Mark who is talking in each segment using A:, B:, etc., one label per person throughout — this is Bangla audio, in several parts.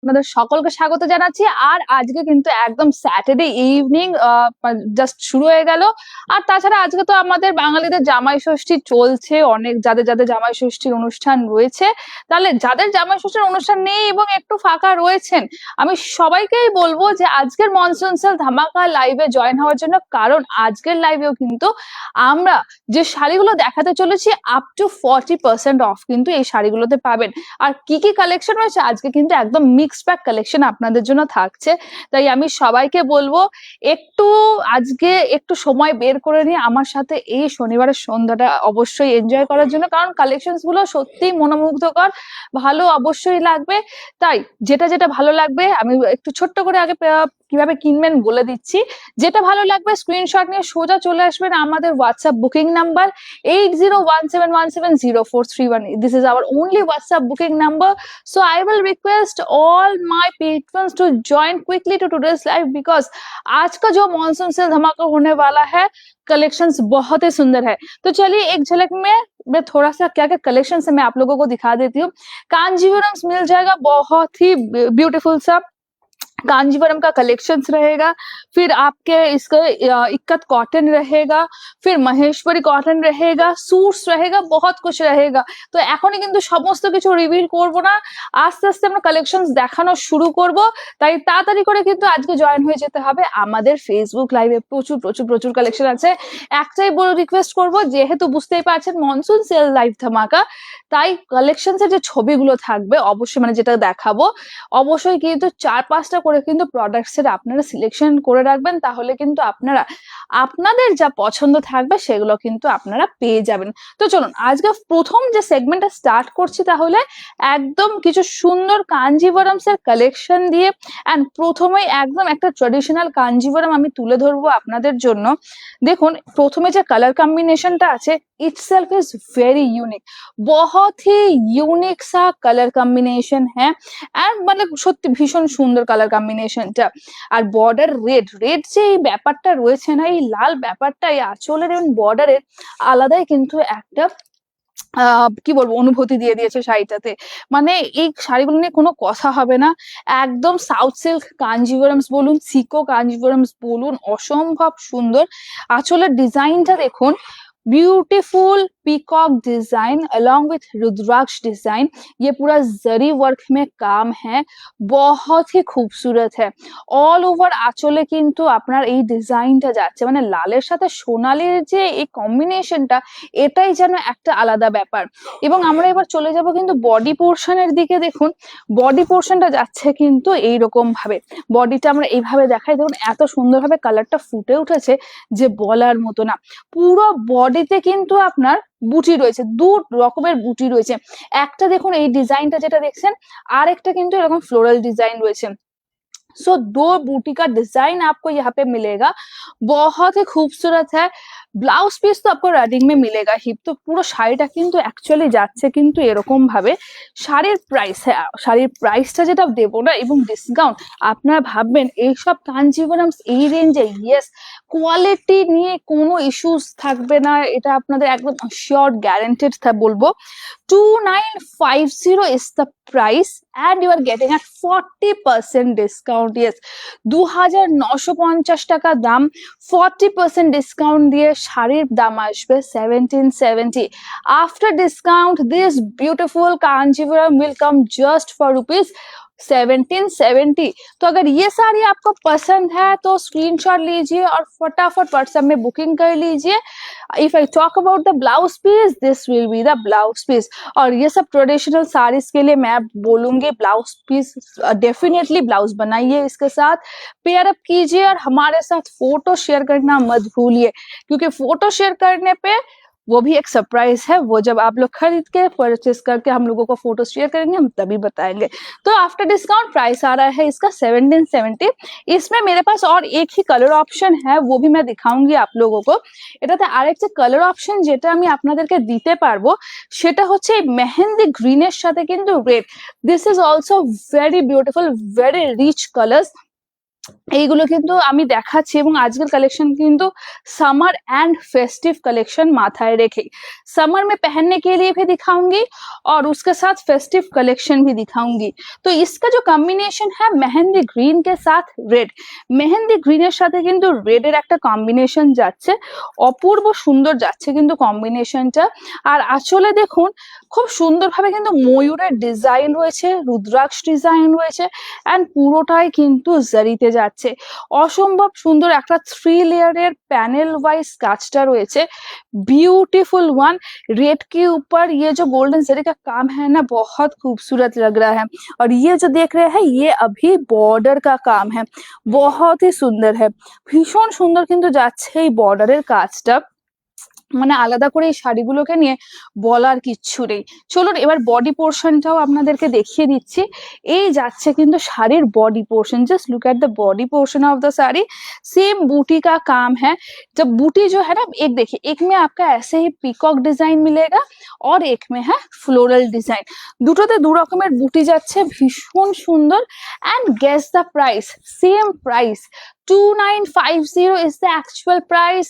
A: আপনাদের সকলকে স্বাগত জানাচ্ছি। আর আজকে কিন্তু একদম স্যাটারডে ইভিনিং জাস্ট শুরু হয়ে গেল। আর তাছাড়া আজকে তো আমাদের বাঙালিদের জামাই ষষ্ঠী চলছে, অনেক যাদের যাদের জামাই ষষ্ঠীর অনুষ্ঠান রয়েছে। তাহলে যাদের জামাই ষষ্ঠীর অনুষ্ঠান নেই এবং একটু ফাঁকা রয়েছেন, আমি সবাইকেই বলবো যে আজকের মনসুন সেল ধামাকা লাইভে জয়েন হওয়ার জন্য। কারণ আজকের লাইভেও কিন্তু আমরা যে শাড়িগুলো দেখাতে চলেছি আপ টু 40% অফ কিন্তু এই শাড়িগুলোতে পাবেন। আর কি কি কালেকশন রয়েছে আজকে কিন্তু একদম মিক্সড প্যাক কালেকশন আপনাদের জন্য থাকছে। তাই আমি সবাইকে বলবো একটু আজকে একটু সময় বের করে নিয়ে আমার সাথে এই শনিবারের সন্ধ্যাটা অবশ্যই এনজয় করার জন্য, কারণ কালেকশনস গুলো সত্যি মনোমুগ্ধকর, ভালো অবশ্যই লাগবে। তাই যেটা যেটা ভালো লাগবে আমি একটু ছোট্ট করে আগে কিভাবে কিনবেন বলে দিচ্ছি। যেটা ভালো লাগবে স্ক্রিনশট নিয়ে সোজা চলে আসবেন আমাদের WhatsApp booking number 8017170431. This is our only WhatsApp booking number. So I will request all my patrons to join quickly to today's live because आज का जो मॉनसून सेल धमाका होने वाला है, कलेक्शंस बहुत ही सुंदर है। तो चलिए एक झलक में मैं थोड़ा सा क्या क्या कलेक्शन है मैं आप लोगों को दिखा देती हूँ। कांजीवरम मिल जाएगा, बहुत ही ब्यूटीफुल सा कांजीवरम का कलेक्शंस रहेगा। फिर आपके इसका इक्कत कॉटन रहेगा, फिर महेश्वरी कॉटन रहेगा, सूट्स रहेगा, बहुत कुछ रहेगा। तो এখনই কিন্তু সমস্ত কিছু রিভিল করব না, আস্তে আস্তে আমরা কালেকশনস দেখানো শুরু করব। তাই তাড়াতাড়ি করে কিন্তু আজকে জয়েন হয়ে যেতে হবে আমাদের ফেসবুক লাইভে। প্রচুর প্রচুর প্রচুর কালেকশন আছে। একটাই বড় রিকোয়েস্ট করব, যেহেতু বুঝতেই পারছেন মনসুন সেল লাইভ ধামাকা, তাই কালেকশনসের যে ছবিগুলো থাকবে অবশ্যই মানে যেটা দেখাবো অবশ্যই কিন্তু 4-5টা করে কিন্তু প্রোডাক্টস এর আপনারা সিলেকশন করে রাখবেন। তাহলে কিন্তু আপনারা আপনাদের যা পছন্দ থাকবে সেগুলো কিন্তু আপনারা পেয়ে যাবেন। তো চলুন আজকে প্রথম যে সেগমেন্টটা স্টার্ট করছি, তাহলে একদম কিছু সুন্দর কাঞ্জিভরমস এর কালেকশন দিয়ে। এন্ড প্রথমেই একদম একটা ট্রেডিশনাল কাঞ্জিভরম আমি তুলে ধরবো আপনাদের জন্য। দেখুন প্রথমে যে কালার কম্বিনেশনটা আছে itself is very unique, बहुत ही यूनिक सा कलर कॉम्बिनेशन है। আর মানে সত্যি ভীষণ সুন্দর কালার কম্বিনেশনটা। আর বর্ডার রেড রেড যে এই ব্যাপারটা রয়েছে না, এই লাল ব্যাপারটা এই আঁচলের এবং বর্ডারের আলাদাই কিন্তু একটা কি বলবো অনুভূতি দিয়ে দিয়েছে শাড়িটাতে। মানে এই শাড়িগুলো নিয়ে কোনো কথা হবে না। একদম সাউথ সিল্ক কাঞ্জিভরমস বলুন, সিকো কাঞ্জিভরমস বলুন, অসম্ভব সুন্দর। আঁচলের ডিজাইনটা দেখুন, beautiful peacock design along with rudraksha design. ये पूरा जरी वर्क में काम है, बहुत ही खूबसूरत है। অল ওভার আঁচলে কিন্তু আপনার এই ডিজাইনটা যাচ্ছে, মানে লালের সাথে সোনালির যে এই কম্বিনেশনটা, এটাই যেন একটা আলাদা ব্যাপার। এবং আমরা এবার চলে যাব কিন্তু বডি পোর্শনের দিকে। দেখুন বডি পোর্শনটা যাচ্ছে কিন্তু এইরকম ভাবে, বডিটা আমরা এইভাবে দেখাই। দেখুন এত সুন্দরভাবে কালারটা ফুটে উঠেছে যে বলার মতো না। পুরো বডিতে কিন্তু আপনার বুটি রয়েছে, দু রকমের বুটি রয়েছে। একটা দেখুন এই ডিজাইনটা যেটা দেখছেন, আর একটা কিন্তু এরকম ফ্লোরাল ডিজাइन রয়েছে। सो दो बूटी का डिजाइन आपको यहाँ पे मिलेगा, बहुत ही खूबसूरत है। ব্লাউজ পিস তো আপনার রাডিং মে মিলেগা হিপ। তো পুরো শাড়িটা কিন্তু অ্যাকচুয়ালি যাচ্ছে কিন্তু এরকম ভাবে। শাড়ির প্রাইস, হ্যাঁ শাড়ির প্রাইসটা যেটা দেবো না এবং ডিসকাউন্ট, আপনারা ভাববেন এইসব কাঞ্জিভরমস এই রেঞ্জে, ইয়েস কোয়ালিটি নিয়ে কোনো ইস্যুস থাকবে না, এটা আপনাদের একদম শিওর গ্যারান্টেড বলবো। 2950 is the price and you are getting at 40% discount. Yes, 2950 টাকা দাম, 40% ডিসকাউন্ট দিয়ে শাড়ির দাম আসবে 1770। After discount this beautiful Kanjeevaram will come just for rupees 1770। तो अगर ये साड़ी आपको पसंद है तो स्क्रीनशॉट लीजिए और फटाफट व्हाट्सएप में बुकिंग कर लीजिए। If I talk about the blouse piece, this will be the blouse piece. और ये सब ट्रेडिशनल साड़ीज के लिए मैं बोलूंगी ब्लाउज पीस डेफिनेटली ब्लाउज बनाइए, इसके साथ पेयर अप कीजिए और हमारे साथ फोटो शेयर करना मत भूलिए, क्योंकि फोटो शेयर करने पे वो भी एक सरप्राइज है। वो जब आप लोग खरीद के परचेस करके हम लोगों को फोटो शेयर करेंगे, हम तभी बताएंगे। तो आफ्टर डिस्काउंट प्राइस आ रहा है इसका 1770। इसमें मेरे पास और एक ही कलर ऑप्शन है, वो भी मैं दिखाऊंगी आप लोगों को। এটাতে আরেকটা কালার অপশন যেটা আমি আপনাদেরকে দিতে পারবো সেটা হচ্ছে মেহেন্দি গ্রিনের সাথে কিন্তু red. This is also very beautiful, very rich colours. এইগুলো কিন্তু আমি দেখাচ্ছি এবং আজকের कलेक्शन কিন্তু समर एंड फेस्टिव कलेक्शन माथाए रेखे समर में पहनने के लिए भी दिखाऊंगी और उसके साथ फेस्टिव कलेक्शन भी दिखाऊंगी। तो इसका जो कॉम्बिनेशन है मेहंदी ग्रीन के साथ रेड, मेहंदी ग्रीনের সাথে কিন্তু রেডের একটা কম্বিনেশন যাচ্ছে, অপূর্ব সুন্দর যাচ্ছে কিন্তু কম্বিনেশনটা। আর আঁচলে দেখুন খুব সুন্দরভাবে কিন্তু ময়ূরের ডিজাইন রয়েছে, রুদ্রাক্ষ ডিজাইন রয়েছে এন্ড পুরোটাই কিন্তু জারিতে যাচ্ছে। অসম্ভব সুন্দর একটা 3 লেয়ারের पैनल वाइज काजटा रही ब्यूटीफुल वन। रेड के ऊपर ये जो गोल्डन जरी का काम है ना बहुत खूबसूरत लग रहा है। और ये जो देख रहे हैं ये अभी बॉर्डर का काम है, बहुत ही सुंदर है, भीषण सुंदर किन्तु जाच्छे এই বর্ডারের কাজটা, মানে আলাদা করে এই শাড়িগুলোকে নিয়ে বলার কিচ্ছু নেই। চলুন এবার বডি পোর্শনটাও আপনাদেরকে দেখিয়ে দিচ্ছি। এই যাচ্ছে কিন্তু শাড়ির body portion, just look at the body portion of the sari. Same बूटी का काम है। जब बूटी जो है ना, एक देखिए, एक में आपका ऐसे ही पीकॉक डिजाइन मिलेगा और एक में है फ्लोरल डिजाइन। দুটোতে দু রকমের বুটি যাচ্ছে, ভীষণ সুন্দর। And guess the price, same price 2950 is the actual price,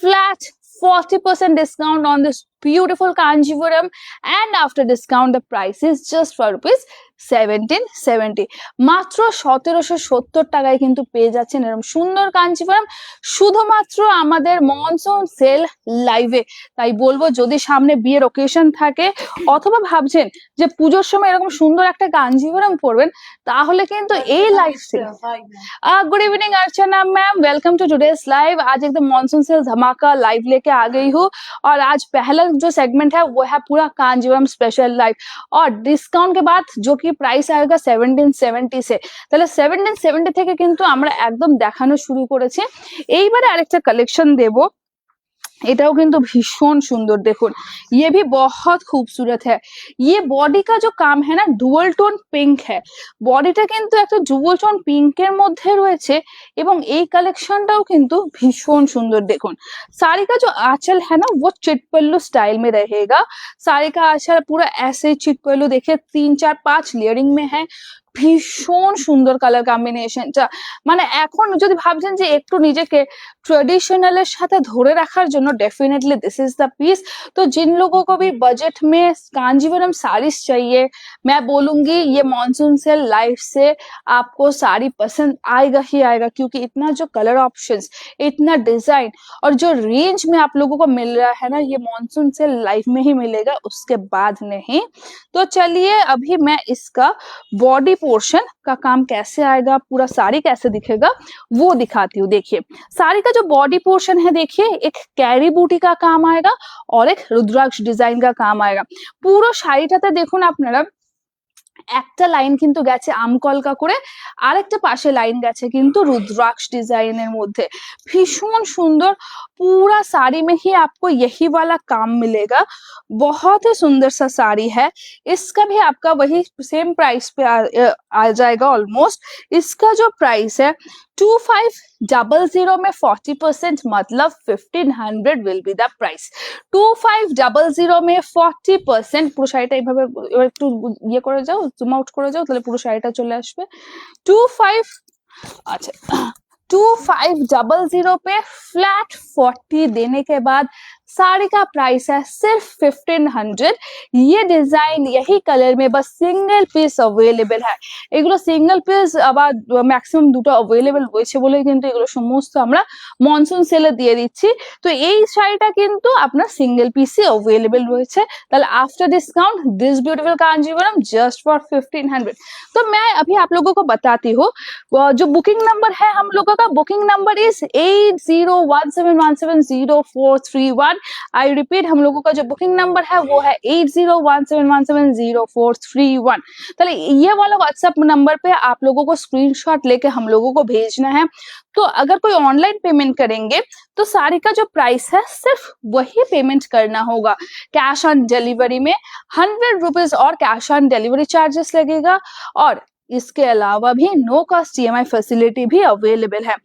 A: flat 40% discount on this beautiful Kanjivaram, and after discount the price is just for rupees 1770। মাত্র 1770 টাকায় কিন্তু পেয়ে যাচ্ছেন এরকম সুন্দর কাঞ্জিভারাম শুধুমাত্র আমাদের মনসুন সেল লাইভে। তাই বলবো যদি সামনে বিয়ের ওকেশন থাকে অথবা ভাবছেন যে পুজোর সময় এরকম সুন্দর একটা কাঞ্জিভারাম পরবেন, তাহলে কিন্তু এই live sale. Good evening Archana ma'am, welcome to today's live. आज एकदम मॉनसून सेल धमाका लाइव लेके आ गई हूँ और आज पहला जो सेगमेंट है वो है पूरा कांजीवरम स्पेशल लाइव और डिस्काउंट के बाद जो कि प्राइस आएगा 1770 से। তাহলে 1770 থেকে কিন্তু আমরা একদম দেখানো শুরু করেছি। এইবারে আরেকটা কালেকশন দেব, এটাও কিন্তু ভীষণ সুন্দর। দেখুন ये भी बहुत खूबसूरत है। ये बॉडी का जो काम है ना डुअल टोन पिंक है, বডিটা কিন্তু একটা ডুয়াল টোন পিঙ্কের মধ্যে রয়েছে এবং এই কালেকশনটাও কিন্তু ভীষণ সুন্দর। দেখুন साड़ी का जो आंचल है ना वो चिट पल्लू स्टाइल में रहेगा। साड़ी का आंचल पूरा ऐसे चिट पल्लू देखिए 3 4 5 लेयरिंग में है, ভীষণ সুন্দর কালার কম্বিনেশনটা। মানে এখন যদি ভাবছেন যে একটু নিজেকে ट्रेडिशनल साथ धरे रखार जन्य definitely this is the piece. तो जिन लोगों को भी बजट में कांजीवरम साड़ीज चाहिए, मैं बोलूंगी ये मॉनसून सेल लाइव से आपको साड़ी पसंद आएगा ही आएगा, क्योंकि इतना जो कलर ऑप्शंस, इतना डिजाइन और जो रेंज में आप लोगों को मिल रहा है ना, ये मॉनसून सेल लाइव में ही मिलेगा, उसके बाद नहीं। तो चलिए अभी मैं इसका बॉडी पोर्शन का काम कैसे आएगा, पूरा साड़ी कैसे दिखेगा वो दिखाती हूँ। देखिए साड़ी का जो बॉडी पोर्शन है, देखिए एक कैरी बूटी का काम आएगा और एक रुद्राक्ष डिजाइन का काम आएगा। পুরো শাড়িটাতে দেখুন আপনারা একটা লাইন কিন্তু গেছে আমকলকা করে, আরেকটা পাশে লাইন গেছে কিন্তু रुद्राक्ष ডিজাইনের মধ্যে। ভীষণ সুন্দর, पूरा साड़ी में ही आपको यही वाला काम मिलेगा। बहुत ही सुंदर सा साड़ी है। इसका भी आपका वही सेम प्राइस पे आ जाएगा ऑलमोस्ट। इसका जो प्राइस है 2500 में 40%, मतलब 1500 विल बी द प्राइस। 2500 में 40%। পুরো শাড়িটা এইভাবে এবার একটু ইয়ে করে যাও, জুম আউট করে যাও, তাহলে পুরো শাড়িটা চলে আসবে। 25 अच्छा 2500 पे फ्लैट 40 देने के बाद साड़ी का प्राइस है सिर्फ 1500। ये डिजाइन यही कलर में बस सिंगल पीस अवेलेबल है। এগুলো সিঙ্গেল পিস আবার ম্যাক্সিমাম দুটো अवेलेबल হয়েছে বলে কিন্তু এগুলো সমস্ত আমরা মনসুন সেলে দিয়ে দিচ্ছি। তো এই শাড়িটা কিন্তু আপনার সিঙ্গেল পিসই अवेलेबल রয়েছে। তাহলে after discount this beautiful Kanjeevaram just for 1500। तो मैं अभी आप लोगों को बताती हूँ जो बुकिंग नंबर है हम लोगों का, booking number is 8017170431। I repeat, हम लोगों का जो बुकिंग नंबर है वो है 8017170431। तो ये वाला व्हाट्सएप नंबर पे आप लोगों को स्क्रीनशॉट लेके हम लोगों को भेजना है। तो अगर कोई ऑनलाइन पेमेंट करेंगे तो साड़ी का जो प्राइस है सिर्फ वही पेमेंट करना होगा। कैश ऑन डिलीवरी में 100 रुपीज और कैश ऑन डिलीवरी चार्जेस लगेगा। और इसके अलावा भी नो कॉस्ट EMI फैसिलिटी भी अवेलेबल है।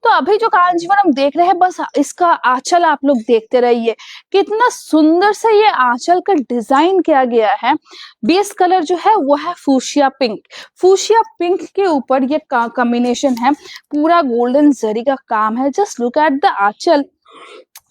A: तो अभी जो कांजीवरम देख रहे हैं, बस इसका आंचल आप लोग देखते रहिए, कितना सुंदर से ये आंचल का डिजाइन किया गया है। बेस कलर जो है वो है फूशिया पिंक। फूशिया पिंक के ऊपर ये कॉम्बिनेशन है, पूरा गोल्डन जरी का काम है। जस्ट लुक एट द आंचल,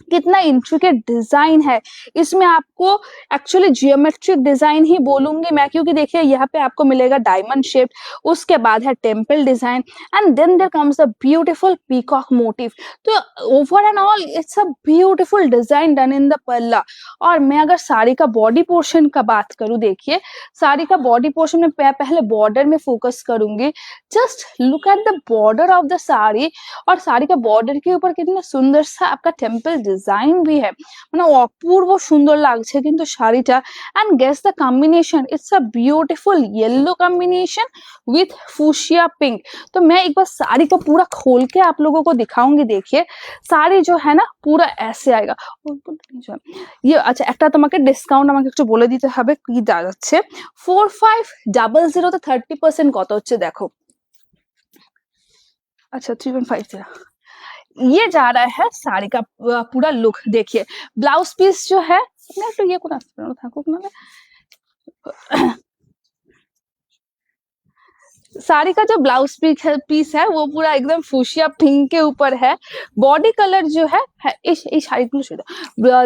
A: कितना इंट्रिकेट डिजाइन है इसमें। आपको एक्चुअली जियोमेट्रिक डिजाइन ही बोलूंगी मैं, क्योंकि देखिए यहाँ पे आपको मिलेगा डायमंड शेप, उसके बाद है temple design, and then there comes a beautiful peacock motif. तो over and all it's a beautiful design done in the palla. और मैं अगर साड़ी का बॉडी पोर्शन का बात करूं, देखिए साड़ी का बॉडी पोर्शन में पहले बॉर्डर में फोकस करूंगी। Just look at the border of the sari, और साड़ी का बॉर्डर के ऊपर कितना सुंदर सा आपका टेम्पल डिजाइन भी है, মানে অপূর্ব সুন্দর লাগছে কিন্তু শাড়িটা। And guess the combination, it's a beautiful yellow combination with fuchsia pink. तो मैं एक बार साड़ी को पूरा खोल के आप लोगों को दिखाऊंगी। देखिए साड़ी जो है ना पूरा ऐसे आएगा। ये अच्छा, একটা তোমাকে ডিসকাউন্ট আমাকে একটু বলে দিতে হবে কি যাচ্ছে। 4500 তে 30% কত হচ্ছে দেখো। अच्छा 3150, ये जा रहा है साड़ी का पूरा लुक। देखिए ब्लाउज पीस जो है ना, तो ये कोना থাকুক না, साड़ी का जो ब्लाउज पीस है वो पूरा एकदम फूशिया पिंक के ऊपर है। बॉडी कलर जो है इस साड़ी को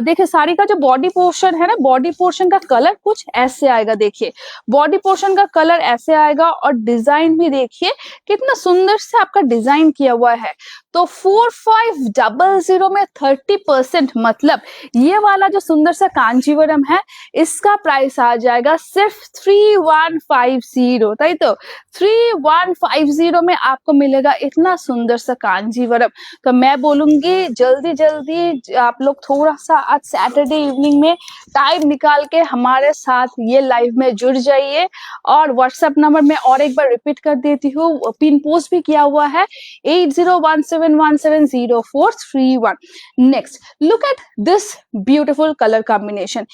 A: देखिए, साड़ी का जो बॉडी पोर्शन है ना, बॉडी पोर्शन का कलर कुछ ऐसे आएगा। देखिए बॉडी पोर्शन का कलर ऐसे आएगा, और डिजाइन भी देखिए कितना सुंदर से आपका डिजाइन किया हुआ है। तो 4500 में 30%, मतलब ये वाला जो सुंदर सा कांजीवरम है, इसका प्राइस आ जाएगा सिर्फ 3150। ताई तो 3150 में आपको मिलेगा इतना सुंदर सा कांजीवरम। तो मैं बोलूंगी जल्दी जल्दी आप लोग थोड़ा सा आज सैटरडे इवनिंग में टाइम निकाल के हमारे साथ ये लाइव में जुड़ जाइए। और व्हाट्सएप नंबर में और एक बार रिपीट कर देती हूँ, पिन पोस्ट भी किया हुआ है 8017170431। Next look at this beautiful colour combination.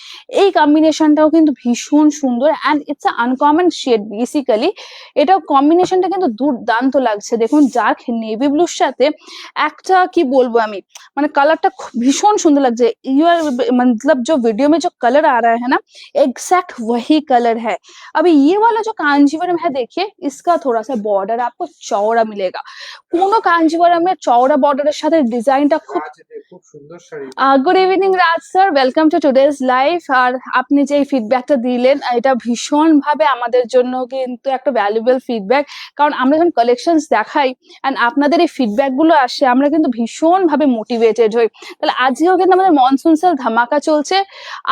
A: এই কম্বিনেশনটাও কিন্তু ভীষণ সুন্দর, and it's a uncommon shade. Basically এটা কম্বিনেশনটা কিন্তু দুর্দান্ত লাগছে। দেখুন ডার্ক নেভি ব্লুর সাথে একটা কি বলবো আমি, মানে কালারটা भीषण सुंदर लग जाए। मतलब जो वीडियो में जो कलर आ रहा है ना, एग्जैक्ट वही कलर है। अभी ये वाला जो कांजीवरम है, देखिए इसका थोड़ा सा बॉर्डर आपको चौड़ा मिलेगा। কোনো কাঞ্জিভরমের চওড়া বর্ডারের সাথে ডিজাইনটা খুব সুন্দর শাড়ি। Good evening Raj sir, welcome to today's live. আর আপনি যে ফিডব্যাকটা দিলেন এটা ভীষণ ভাবে আমাদের জন্য কিন্তু একটা ভ্যালুয়েবল ফিডব্যাক, কারণ আমরা যখন কালেকশনস দেখাই এন্ড আপনাদের এই ফিডব্যাক গুলো আসে, আমরা কিন্তু ভীষণ ভাবে মোটিভেটেড হই। তাহলে আজকেও কিন্তু আমাদের মনসুন সেল ধামাকা চলছে,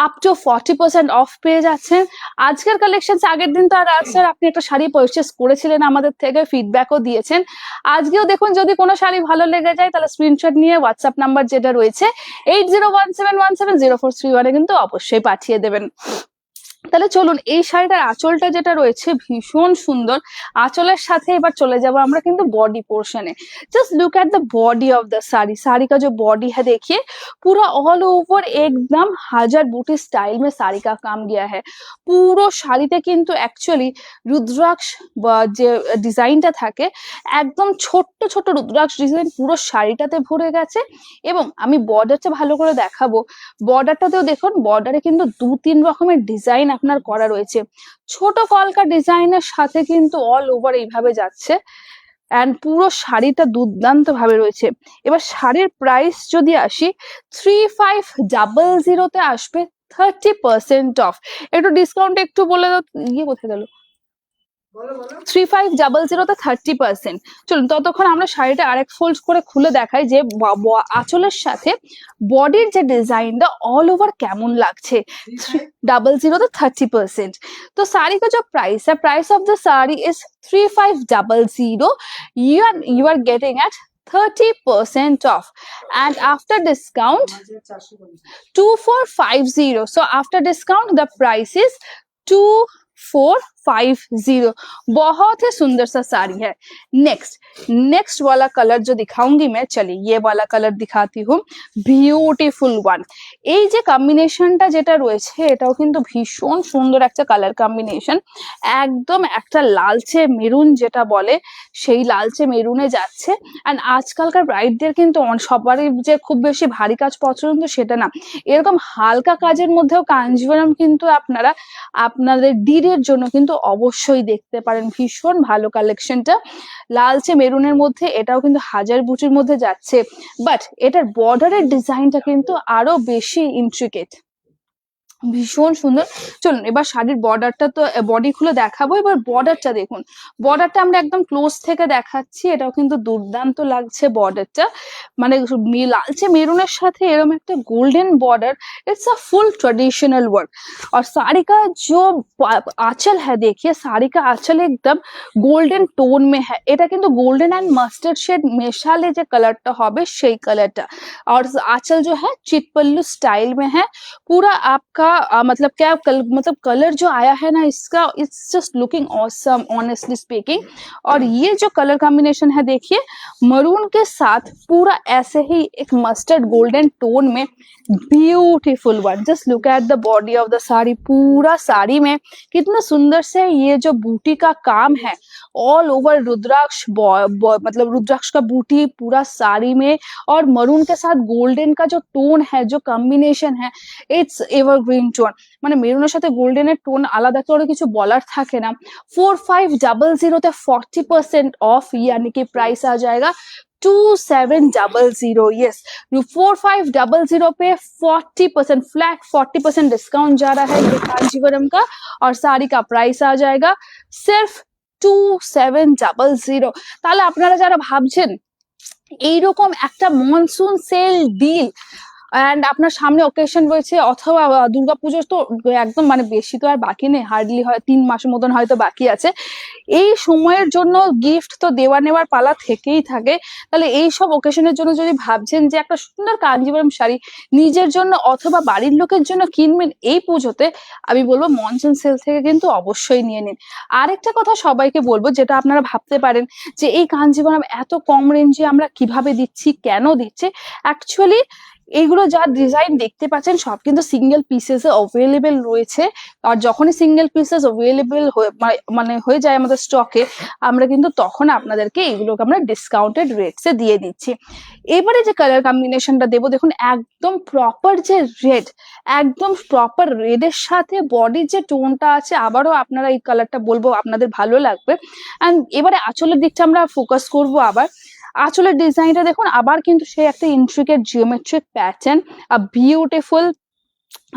A: আপ টু 40% অফ পেয়ে যাচ্ছেন। আজকের কালেকশন আগের দিন তো আর রাজ স্যার আপনি একটা শাড়ি পারচেজ করেছিলেন আমাদের থেকে, ফিডব্যাকও দিয়েছেন। আজকেও দেখুন যদি কোনো শাড়ি ভালো লেগে যায় তাহলে স্ক্রিনশট নিয়ে হোয়াটসঅ্যাপ নাম্বার যেটা রয়েছে 8017170431 এ কিন্তু অবশ্যই পাঠিয়ে দেবেন। তাহলে চলুন এই শাড়িটার আঁচলটা যেটা রয়েছে ভীষণ সুন্দর। আঁচলের সাথে এবার চলে যাব আমরা কিন্তু बॉडी पोर्शने। Just look at the body of the sari. Sari का जो बॉडी है देखिए पूरा ऑल ओवर एकदम हाजार बूटी स्टाइल में साड़ी का काम गया है। পুরো শাড়িতে কিন্তু অ্যাকচুয়ালি রুদ্রাক্ষ যে ডিজাইনটা থাকে, একদম ছোট্ট ছোট রুদ্রাক্ষ ডিজাইন পুরো শাড়িটাতে ভরে গেছে। এবং আমি বর্ডারটা ভালো করে দেখাবো, বর্ডারটাতেও দেখুন বর্ডারে কিন্তু 2-3 রকমের ডিজাইন আপনার করা রয়েছে। ছোট কলকা ডিজাইনের সাথে কিন্তু অল ওভার এইভাবে যাচ্ছে, এন্ড পুরো শাড়িটা দুর্দান্ত ভাবে রয়েছে। এবার শাড়ির প্রাইস যদি আসি 3500 তে আসবে 30% অফ। একটু ডিসকাউন্ট একটু বলে দাও, ইয়ে কোথায় গেল? 3500 তে 30%। চলুন ততক্ষণ আমরা শাড়িটা আরেক ফোল্ড করে খুলে দেখাই যে আঁচলের সাথে বডির যে ডিজাইনটা অল ওভার কেমন লাগছে। 3000 তে 30%। तो साड़ी का जो प्राइस है, price of the sari is 3500। you are getting at 30% off, and after discount 2450। so after discount the price is 2450। 450। बहुत ही सुंदर सा साड़ी है। नेक्स्ट वाला कलर जो दिखाऊंगी मैं, चलिए ये वाला कलर दिखाती हूँ, বিউটিফুল ওয়ান। এই যে কম্বিনেশনটা যেটা রয়েছে এটাও কিন্তু ভীষণ সুন্দর একটা কালার কম্বিনেশন, একদম একটা লালচে মেরুন যেটা বলে সেই লালচে মেরুনে যাচ্ছে। অ্যান্ড আজকালকার ব্রাইডদের কিন্তু সবারই যে খুব বেশি ভারী কাজ পছন্দ সেটা না, এরকম হালকা কাজের মধ্যেও কাঞ্জিভারাম কিন্তু আপনারা আপনাদের ডিরের জন্য কিন্তু অবশ্যই দেখতে পারেন। ভীষণ ভালো কালেকশনটা, লালচে মেরুনের মধ্যে, এটাও কিন্তু হাজার বুটির মধ্যে যাচ্ছে, বাট এটার বর্ডারের ডিজাইনটা কিন্তু আরো বেশি ইন্ট্রিকেট, ভীষণ সুন্দর। চলুন এবার শাড়ির বর্ডারটা তো বডি খুলে দেখাবো, এবার বর্ডারটা দেখুন। বর্ডারটা আমরা একদম ক্লোজ থেকে দেখাচ্ছি, এটাও কিন্তু দুর্দান্ত লাগছে বর্ডারটা, মানে লালচে মেরুনের সাথে এরকম একটা golden border, it's a full traditional work. और साड़ी का जो आंचल है, देखिए साड़ी का आंचल एकदम गोल्डन टोन में है, এটা কিন্তু গোল্ডেন एंड মাস্টার্ড শেড মেশালে যে কালারটা হবে সেই কালারটা। और आंचल जो है चिट पल्लू स्टाइल में है पूरा आपका, मतलब क्या मतलब कलर जो आया है ना इसका, it's just looking awesome honestly speaking. और ये जो कलर कॉम्बिनेशन है देखिए, मरून के साथ पूरा ऐसे ही एक मस्टर्ड गोल्डन टोन में, beautiful one. Just look at the body of the sari, पूरा साड़ी में कितना सुंदर से ये जो बूटी का काम है, ऑल ओवर रुद्राक्ष, मतलब रुद्राक्ष का बूटी पूरा साड़ी में, और मरून के साथ गोल्डन का जो टोन है, जो कॉम्बिनेशन है, इट्स एवरग्रीन টোন, মানে মেরুনের সাথে গোল্ডেনের টোন আলাদা করে কিছু বলার থাকে না। 4500 তে 40% ऑफ, यानी कि प्राइस आ जाएगा 2700। यस, 4500 पे 40% फ्लैट 40% डिस्काउंट जा रहा है ये कांजीवरम का, और साड़ी का प्राइस आ जाएगा सिर्फ 2700। তাহলে আপনারা যারা ভাবছেন এইরকম একটা মনসুন সেল ডিল, এন্ড আপনার সামনে অকেশন রয়েছে অথবা দুর্গাপুজোর তো একদম মানে বেশি তো আর বাকি নেই, হার্ডলি হয় 3 মাসের মতন হয়তো বাকি আছে, এই সময়ের জন্য গিফট তো দেওয়া নেওয়ার পালা থেকেই থাকে। তাহলে এই সব অকেশনের জন্য যদি ভাবছেন যে একটা সুন্দর কাঞ্জিভারাম শাড়ি নিজের জন্য অথবা বাড়ির লোকের জন্য কিনবেন এই পুজোতে, আমি বলবো মনসুন সেল থেকে কিন্তু অবশ্যই নিয়ে নিন। আরেকটা কথা সবাইকে বলবো, যেটা আপনারা ভাবতে পারেন যে এই কাঞ্জিভারাম এত কম রেঞ্জে আমরা কিভাবে দিচ্ছি, কেন দিচ্ছে, অ্যাকচুয়ালি এইগুলো যা ডিজাইন দেখতে পাচ্ছেন সব কিন্তু সিঙ্গেল পিসেস অ্যাভেলেবেল রয়েছে। আর যখনই সিঙ্গেল পিসেস অ্যাভেলেবেল মানে হয়ে যায় আমাদের স্টকে, আমরা কিন্তু তখন আপনাদেরকে এইগুলোকে আমরা ডিসকাউন্টেড রেটসে দিয়ে দিচ্ছি। এবারে যে কালার কম্বিনেশনটা দেবো দেখুন, একদম প্রপার যে রেড, একদম প্রপার রেডের সাথে বডির যে টোনটা আছে, আবারও আপনারা এই কালারটা বলবো আপনাদের ভালো লাগবে। অ্যান্ড এবারে আঁচলের দিকটা আমরা ফোকাস করবো আবার। আঁচলের ডিজাইনটা দেখুন, আবার কিন্তু সেই একটা intricate geometric pattern, a beautiful,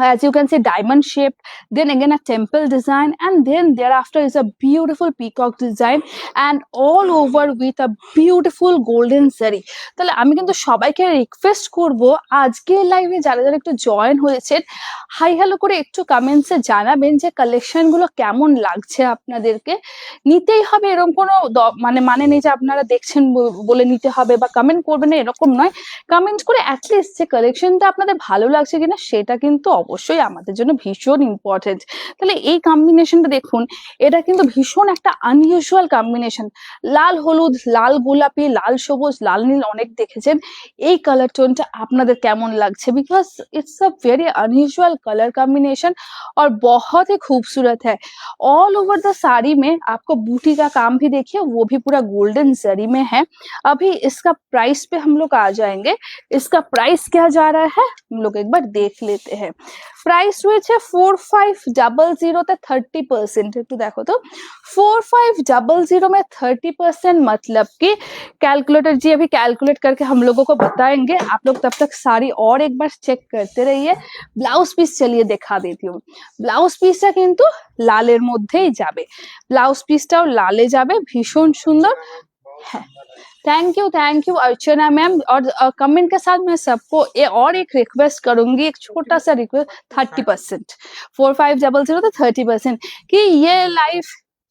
A: as you can see diamond shaped, then again a temple design, and then thereafter is a beautiful peacock design, and all over with a beautiful golden zari। তাহলে আমি কিন্তু সবাইকে রিকোয়েস্ট করব, আজকে লাইভে যারা যারা একটু জয়েন হয়েছেন, হাই হ্যালো করে একটু কমেন্টসে জানাবেন যে কালেকশন গুলো কেমন লাগছে আপনাদেরকে। নিতেই হবে এরকম কোনো মানে নেই যে আপনারা দেখছেন বলে নিতে হবে বা কমেন্ট করবেন না, এরকম নয়। কমেন্ট করে অ্যাটলিস্ট যে কালেকশনটা আপনাদের ভালো লাগছে কিনা সেটা কিন্তু অবশ্যই আমাদের জন্য ভীষণ ইম্পর্টেন্ট। তাহলে এই কম্বিনেশনটা দেখুন, এটা কিন্তু ভীষণ একটা আনইউজুয়াল কম্বিনেশন, লাল হলুদ, লাল গোলাপি, লাল সবুজ, লাল নীল অনেক দেখেছেন, এই কালার টোনটা আপনাদের কেমন লাগছে? Because it's a very unusual colour combination और बहुत ही खूबसूरत है। ऑल ओवर द साड़ी में आपको बूटी का काम भी देखिए, वो भी पूरा गोल्डन जरी में है। अभी इसका प्राइस पे हम लोग आ जाएंगे, इसका प्राइस क्या जा रहा है हम लोग एक बार देख लेते हैं। प्राइस রয়েছে 4500 তে 30%। একটু দেখো তো, 4500 में 30% मतलब कि कैलकुलेटर जी अभी कैलकुलेट करके हम लोगों को बताएंगे। आप लोग तब तक साड़ी और एक बार चेक करते रहिए। ब्लाउज পিস चलिए দেখা দিতে হবে। ব্লাউজ পিসটা কিন্তু লালের মধ্যেই যাবে, ব্লাউজ পিসটাও লালে যাবে, ভীষণ সুন্দর। হ্যাঁ, थैंक यू अर्चना मैम। और कमेंट के साथ मैं सबको और एक रिक्वेस्ट करूंगी, एक छोटा सा रिक्वेस्ट, 30%, 4500 तो 30%, कि ये लाइफ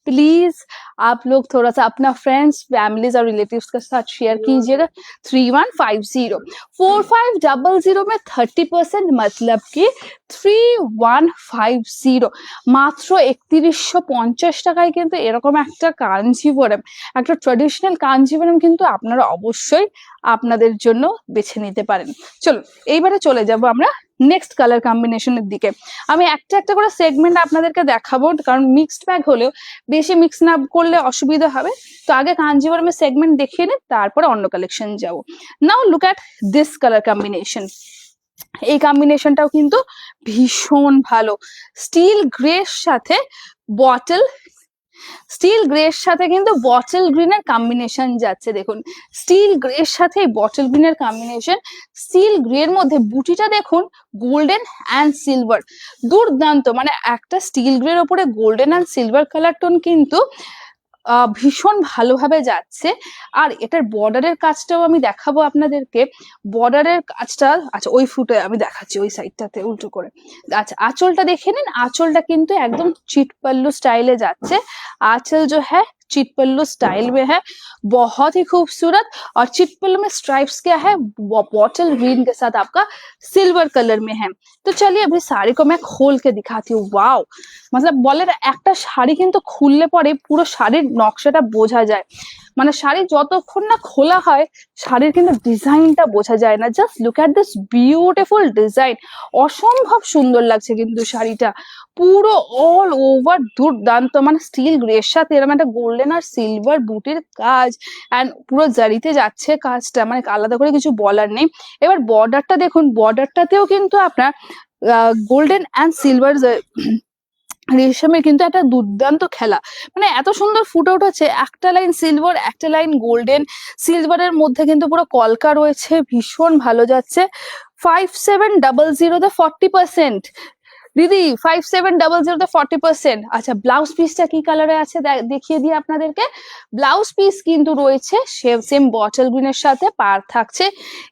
A: प्लीज आप लोग थोड़ा सा अपना फ्रेंड्स फैमिलीज और रिलेटिव्स के साथ शेयर कीजिएगा। 3150 4500 में 30% मतलब कि 3150 মাত্র 3150 টাকায় কিন্তু এরকম একটা কাঞ্জিভরম, একটা ট্র্যাডিশনাল কাঞ্জিভরম কিন্তু আপনারা অবশ্যই আপনাদের জন্য বেছে নিতে পারেন। চলুন এইবারে চলে যাব আমরা নেক্সট কালার কম্বিনেশনের দিকে। আমি একটা একটা করে সেগমেন্ট আপনাদেরকে দেখাবো, কারণ মিক্সড ব্যাগ হলেও বেশি মিক্স না করলে অসুবিধা হবে। তো আগে কাঞ্জিভরমের সেগমেন্ট দেখিয়ে নিই, তারপরে অন্য কালেকশন যাব। Now look at this colour combination. এই কম্বিনেশনটাও কিন্তু ভীষণ ভালো, স্টিল গ্রের সাথে বটল, স্টিল গ্রের সাথে কিন্তু বটল গ্রিনের কম্বিনেশন যাচ্ছে। দেখুন স্টিল গ্রের সাথে বটল গ্রিনের কম্বিনেশন, স্টিল গ্রের মধ্যে বুটিটা দেখুন গোল্ডেন অ্যান্ড সিলভার, দুর্দান্ত। মানে একটা স্টিল গ্রের ওপরে golden and silver colour tone কিন্তু ভীষণ ভালোভাবে যাচ্ছে। আর এটার বর্ডারের কাজটাও আমি দেখাবো আপনাদেরকে। বর্ডারের কাজটা, আচ্ছা ওই ফুটে আমি দেখাচ্ছি ওই সাইডটাতে উল্টো করে। আচ্ছা আঁচলটা দেখে নিন, আঁচলটা কিন্তু একদম চিট पल्लू स्टाइले जाচ্ছে। आंचल जो है चिट पल्लू स्टाइल में है, बहुत ही खूबसूरत। और चिट पल्लू में स्ट्राइप्स क्या है, बॉटल ग्रीन के साथ आपका सिल्वर कलर में है। तो चलिए अभी साड़ी को मैं खोल के दिखाती हूँ। वाओ, मतलब বলে না একটা শাড়ি কিন্তু খুললে পরে পুরো শাড়ির নকশাটা বোঝা যায়। মানে শাড়ি যতক্ষণ না খোলা হয় শাড়ির কিন্তু ডিজাইনটা বোঝা যায় না। Just look at this beautiful design, অসম্ভব সুন্দর লাগছে কিন্তু শাড়িটা পুরো অল ওভার দুর্দান্ত। মানে স্টিল গ্রের সাথে এরকম একটা গোল্ডেন আর সিলভার বুটির কাজ, অ্যান্ড পুরো জারিতে যাচ্ছে কাজটা, মানে আলাদা করে কিছু বলার নেই। এবার বর্ডারটা দেখুন, বর্ডারটাতেও কিন্তু আপনার গোল্ডেন অ্যান্ড সিলভার রেশমের কিন্তু একটা দুর্দান্ত খেলা। মানে এত সুন্দর ফুটে উঠেছে, একটা লাইন সিলভার একটা লাইন গোল্ডেন, সিলভারের মধ্যে কিন্তু পুরো কলকা রয়েছে, ভীষণ ভালো যাচ্ছে। 5700 তে 40%। দিদি 5700 তে 40%। আচ্ছা ব্লাউজ পিসটা কি কালারে আছে দেখিয়ে দিই আপনাদেরকে। ব্লাউজ পিস কিন্তু রয়েছে सेम बॉटल ग्रीन এর সাথে পার থাকছে।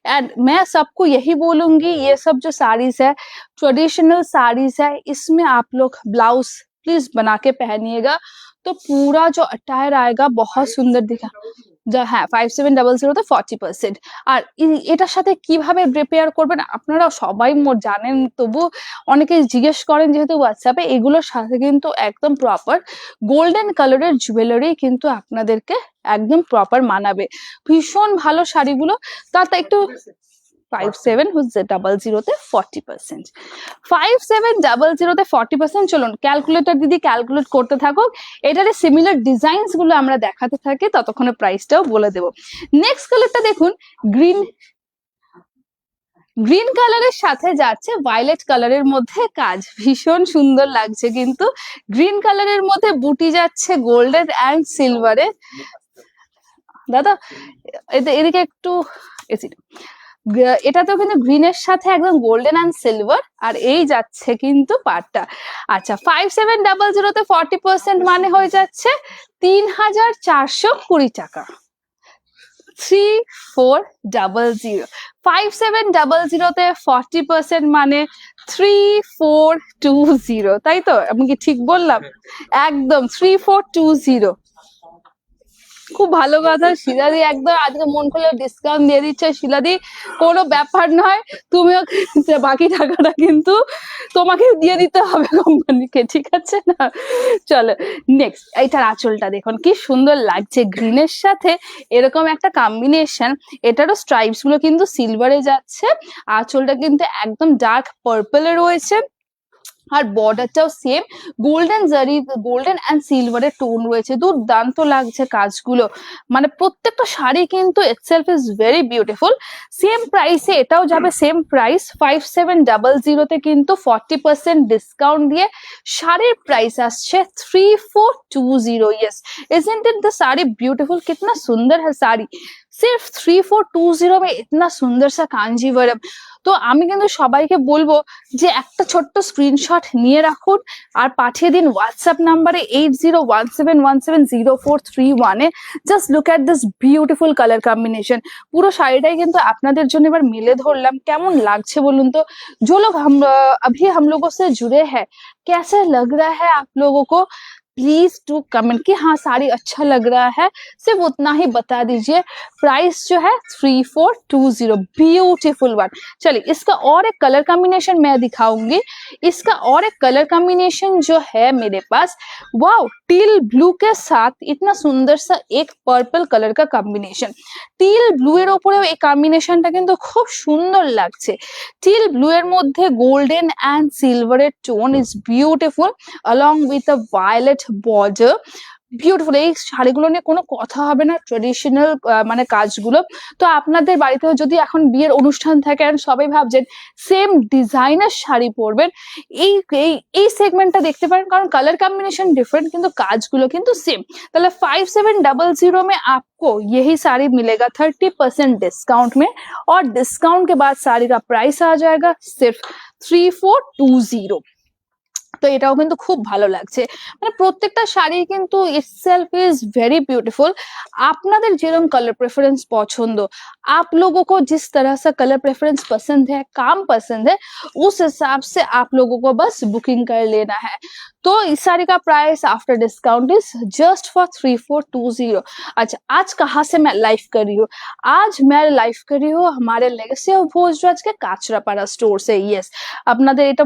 A: एंड मैं सबको यही बोलूंगी, ये सब जो साड़ीज है ट्रेडिशनल साड़ीज है, इसमें आप लोग ब्लाउज प्लीज बना के पहनिएगा, तो पूरा जो अटायर आएगा बहुत सुंदर दिखा। হ্যাঁ 5700 তে 40%। আর এটার সাথে কিভাবে প্রিপেয়ার করবেন আপনারা সবাই জানেন, তবু অনেকে জিজ্ঞেস করেন যেহেতু হোয়াটসঅ্যাপে, এগুলোর সাথে কিন্তু একদম প্রপার গোল্ডেন কালারের জুয়েলারি কিন্তু আপনাদেরকে একদম প্রপার মানাবে। ভীষণ ভালো শাড়িগুলো। তাতে একটু 5700 তে 40%, 5700 তে 40%। চলুন ক্যালকুলেটর দিদি ক্যালকুলেট করতে থাকুক, এটারে সিমিলার ডিজাইনস গুলো আমরা দেখাতে থাকি, ততক্ষণে প্রাইসটাও বলে দেব। নেক্সট কালারটা দেখুন, গ্রিন, গ্রিন কালারের সাথে যাচ্ছে ভায়োলেট কালারের মধ্যে কাজ, ভীষণ সুন্দর লাগছে কিন্তু। গ্রিন কালারের মধ্যে বুটি যাচ্ছে গোল্ডেন অ্যান্ড সিলভারে। দাদা এদিকে একটু এসি, এটাতেও কিন্তু গ্রিনের সাথে একদম গোল্ডেন অ্যান্ড সিলভার, আর এই যাচ্ছে কিন্তু পাটটা। আচ্ছা 5700 তে 40% মানে হয়ে যাচ্ছে 3420 টাকা। 3400, 5700 তে 40% মানে 3420, তাই তো? আমি কি ঠিক বললাম? একদম 3420। খুব ভালো কথা শিলাদি, একদম আজকে মন খুলে ডিসকাউন্ট দিয়ে দিচ্ছে শিলাদি, কোনো ব্যাপার নয়, তুমিও বাকি টাকাটা কিন্তু তোমাকে দিয়ে দিতে হবে কোম্পানিকে, ঠিক আছে না? চলো নেক্সট, এইটার আঁচলটা দেখুন কি সুন্দর লাগছে, গ্রিনের সাথে এরকম একটা কম্বিনেশন। এটারও স্ট্রাইপস গুলো কিন্তু সিলভারে যাচ্ছে, আঁচলটা কিন্তু একদম ডার্ক পার্পলে রয়েছে, আর বর্ডারটাও সেম গোল্ডেন জারি, গোল্ডেন অ্যান্ড সিলভারের টোন রয়েছে, দুর্দান্ত লাগছে কাজগুলো। মানে প্রত্যেকটা শাড়ি কিন্তু itself is very beautiful. Same প্রাইসে এটাও যাবে, সেম প্রাইস 5700 তে কিন্তু 40% ডিসকাউন্ট দিয়ে শাড়ির প্রাইস আসছে 3420। Yes, isn't it the sari beautiful? कितना सुंदर है साड़ी, सिर्फ 3420 में इतना सुंदर सा कांजीवरम। তো আমি কিন্তু সবাইকে বলবো যে একটা ছোট্ট স্ক্রিনশট নিয়ে রাখুন আর পাঠিয়ে দিন হোয়াটসঅ্যাপ নাম্বারে 8017170431 এ। Just look at this beautiful colour combination. পুরো শাড়িটাই কিন্তু আপনাদের জন্য এবার মেলে ধরলাম, কেমন লাগছে বলুন তো? जो लोग हम अभी हम लोगों से जुड़े हैं, कैसे लग रहा है आप लोगों को? प्लीज टू कमेंट कि हाँ साड़ी अच्छा लग रहा है, सिर्फ उतना ही बता दीजिए। प्राइस जो है 3420, ब्यूटीफुल वन। चलिए इसका और एक कलर कॉम्बिनेशन मैं दिखाऊंगी। इसका और एक कलर कॉम्बिनेशन जो है मेरे पास, वाओ, टील ब्लू के साथ इतना सुंदर सा एक पर्पल कलर का कॉम्बिनेशन। টিল ব্লু এর উপরে এই কম্বিনেশনটা কিন্তু খুব সুন্দর লাগছে। টিল ব্লু এর মধ্যে গোল্ডেন এন্ড সিলভারের tone is beautiful along with a violet border। Beautiful, এই শাড়িগুলো নিয়ে কোনো কথা হবে না, ট্রেডিশনাল মানে কাজগুলো। তো আপনাদের বাড়িতেও যদি এখন বিয়ের অনুষ্ঠান থাকে আর সবাই ভাবছেন সেম ডিজাইনার শাড়ি পরবেন, এই এই এই সেগমেন্টটা দেখতে পারেন, কারণ কালার कॉम्बिनेशन डिफरेंट কিন্তু কাজগুলো কিন্তু সেম। তাহলে 5700 में आपको यही साड़ी मिलेगा 30% डिस्काउंट में, और डिस्काउंट के बाद साड़ी का प्राइस आ जाएगा सिर्फ 3420। তো এটাও কিন্তু খুব ভালো লাগছে, মানে প্রত্যেকটা শাড়ি কিন্তু ইটসেলফ ইজ वेरी ब्यूटीफुल। আপনাদের যেরকম कलर प्रेफरेंस पसंद, आप लोगों को जिस तरह से कलर प्रेफरेंस पसंद है, काम पसंद है, उस हिसाब से आप लोगों को बस बुकिंग कर लेना है। तो इस साड़ी का price after discount is just for 3420। अच्छा, आज कहाँ से मैं लाइव कर रही हूँ? आज मैं लाइव कर रही हूँ हमारे लेगेसी ऑफ भोजराज के কাঁচরাপাড়া স্টোর से। ইয়েস, আপনাদের এটা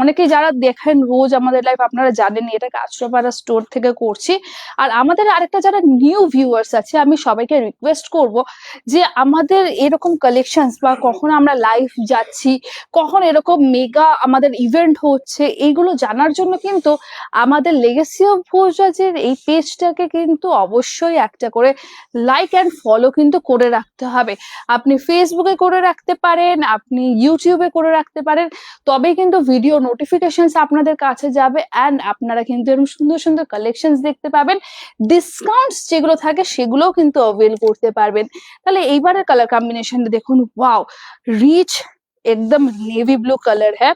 A: অনেকেই যারা দেখেন রোজ আমাদের লাইভ, আপনারা জানেন এটা কাঁচরাপাড়া স্টোর থেকে করছি। আর আমাদের আরেকটা যারা নিউ ভিউয়ার্স আছে, আমি সবাইকে রিকোয়েস্ট করব যে আমাদের এরকম কালেকশনস বা কখন আমরা লাইভ যাচ্ছি, কখন এরকম মেগা আমাদের ইভেন্ট হচ্ছে, এইগুলো জানার জন্য কিন্তু আমাদের লেগেসি অফ ভোজরাজের এই পেজটাকে কিন্তু অবশ্যই একটা করে লাইক অ্যান্ড ফলো কিন্তু করে রাখতে হবে। আপনি ফেসবুকে করে রাখতে পারেন, আপনি ইউটিউবে করে রাখতে পারেন, তবেই কিন্তু ভিডিও নোটিফিকেশনস আপনাদের কাছে যাবে অ্যান্ড আপনারা কিন্তু এরকম সুন্দর সুন্দর কালেকশনস দেখতে পাবেন। ডিসকাউন্টস যেগুলো থাকে সেগুলোও কিন্তু অ্যাভেল করতে পারবেন। তাহলে এইবারের কালার কম্বিনেশনটা দেখুন, ওয়াও, রিচ একদম নেভি ব্লু কালার হ্যাঁ,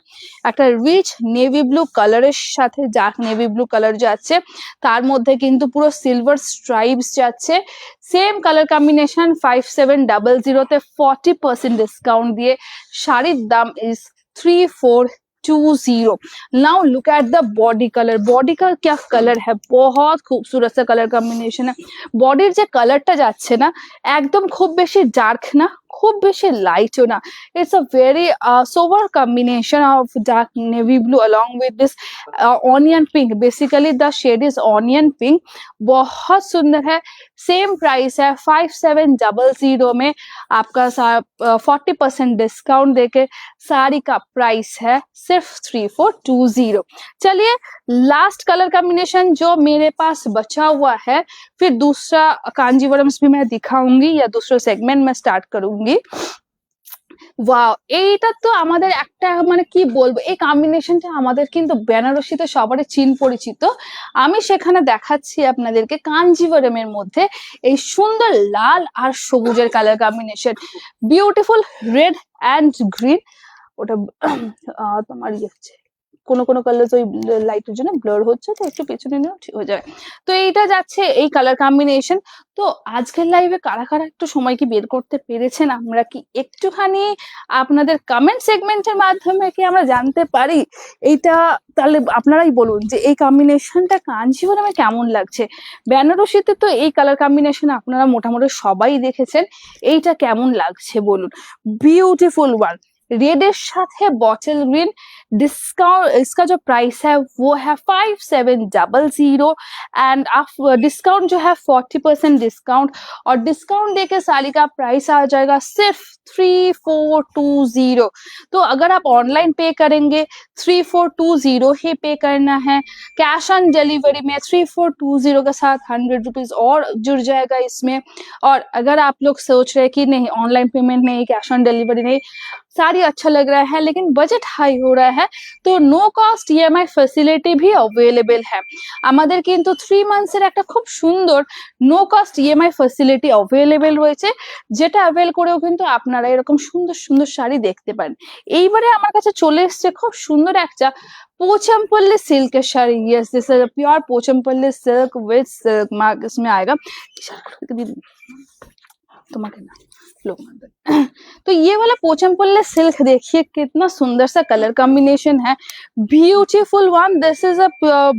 A: একটা রিচ নেভি ব্লু কালারের সাথে ডার্ক নেভি ব্লু কালার যাচ্ছে, তার মধ্যে কিন্তু পুরো সিলভার স্ট্রাইপস যাচ্ছে। সেম কালার কম্বিনেশন 5700 তে 40% ডিসকাউন্ট দিয়ে শাড়ির দাম is 3420। Now look at the body colour. Body का क्या कलर है, बहुत खूबसूरत सा कलर कॉम्बिनेशन है। বডির যে কালারটা যাচ্ছে না, একদম খুব বেশি ডার্ক না, খুব বেশি লাইটও না, it's a very sober combination of dark navy blue along with this onion pink. Basically the shade is onion pink, बहुत सुंदर है। सेम प्राइस है 5700 में, आपका 40% डिस्काउंट देके साड़ी का प्राइस है सिर्फ 3420। चलिए लास्ट कलर कॉम्बिनेशन जो मेरे पास बचा हुआ है, फिर दूसरा कांजीवरम्स भी मैं दिखाऊंगी या दूसरा सेगमेंट में स्टार्ट करूंगी। ওয়াও, এইটা তো আমাদের একটা মানে কি বলবো, এই কম্বিনেশনটা আমাদের কিন্তু বেনারসিতে সবারই চিন পরিচিত। আমি সেখানে দেখাচ্ছি আপনাদেরকে কাঞ্জিভরমের মধ্যে এই সুন্দর লাল আর সবুজের colour combination, beautiful red and green. ওটা তোমার ইয়ে হচ্ছে, কোনো কোনো কালার ওই লাইটের জন্য ব্লার হচ্ছে, তো একটু পেছনে নিও, ঠিক হয়ে যাবে। তো এইটা যাচ্ছে এই কালার কম্বিনেশন। তো আজকের লাইভে কারা কারা একটু সময় কি বের করতে পেরেছেন, আমরা কি একটুখানি আপনাদের কমেন্ট সেগমেন্টের মাধ্যমে কি আমরা জানতে পারি এইটা? তাহলে আপনারাই বলুন যে এই কম্বিনেশনটা কাঞ্জিভরমে কেমন লাগছে। বেনারসিতে তো এই কালার কম্বিনেশন আপনারা মোটামুটি সবাই দেখেছেন, এইটা কেমন লাগছে বলুন। বিউটিফুল ওয়ান, रेड साथे बॉटल ग्रीन। डिस्काउंट इसका जो प्राइस है वो है 5700 एंड डिस्काउंट जो है 40% डिस्काउंट, और डिस्काउंट देके साड़ी का प्राइस आ जाएगा सिर्फ 3420। तो अगर आप ऑनलाइन पे करेंगे 3420 ही पे करना है। कैश ऑन डिलीवरी में 3420 के साथ 100 रुपीज और जुड़ जाएगा इसमें। और अगर आप लोग सोच रहे हैं कि नहीं ऑनलाइन पेमेंट नहीं, कैश ऑन डिलीवरी नहीं, साड़ी अच्छा लग रहा है लेकिन बजट हाई हो रहा है, तो नो कस्ट ईएमआई फैसिलिटी भी अवेलेबल है। আমাদের কিন্তু 3 মান্থসের একটা খুব সুন্দর no cost EMI facility available রয়েছে, যেটা অ্যাভেল করেও কিন্তু আপনারা এরকম সুন্দর সুন্দর শাড়ি দেখতে পারেন। এইবারে আমার কাছে চলে এসেছে খুব সুন্দর একটা पोचमपल्ली सिल्क के sari. Yes, this is a pure Pochampally silk with silk mark इसमें आएगा। তোমাকে না तो ये वाला पोचमपल्ली सिल्क देखिए कितना सुंदर सा कलर कॉम्बिनेशन है, beautiful one. This is a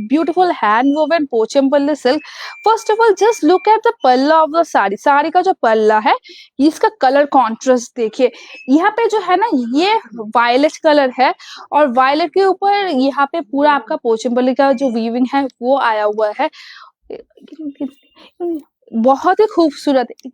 A: beautiful hand woven Pochampally silk. First of all just look at the palla of the sari. Sari का जो पल्ला है इसका कलर कॉन्ट्रास्ट देखिए, यहाँ पे जो है ना ये वायलेट कलर है और वायलेट के ऊपर यहाँ पे पूरा आपका पोचमपल्ली का जो वीविंग है वो आया हुआ है, बहुत ही खूबसूरत है।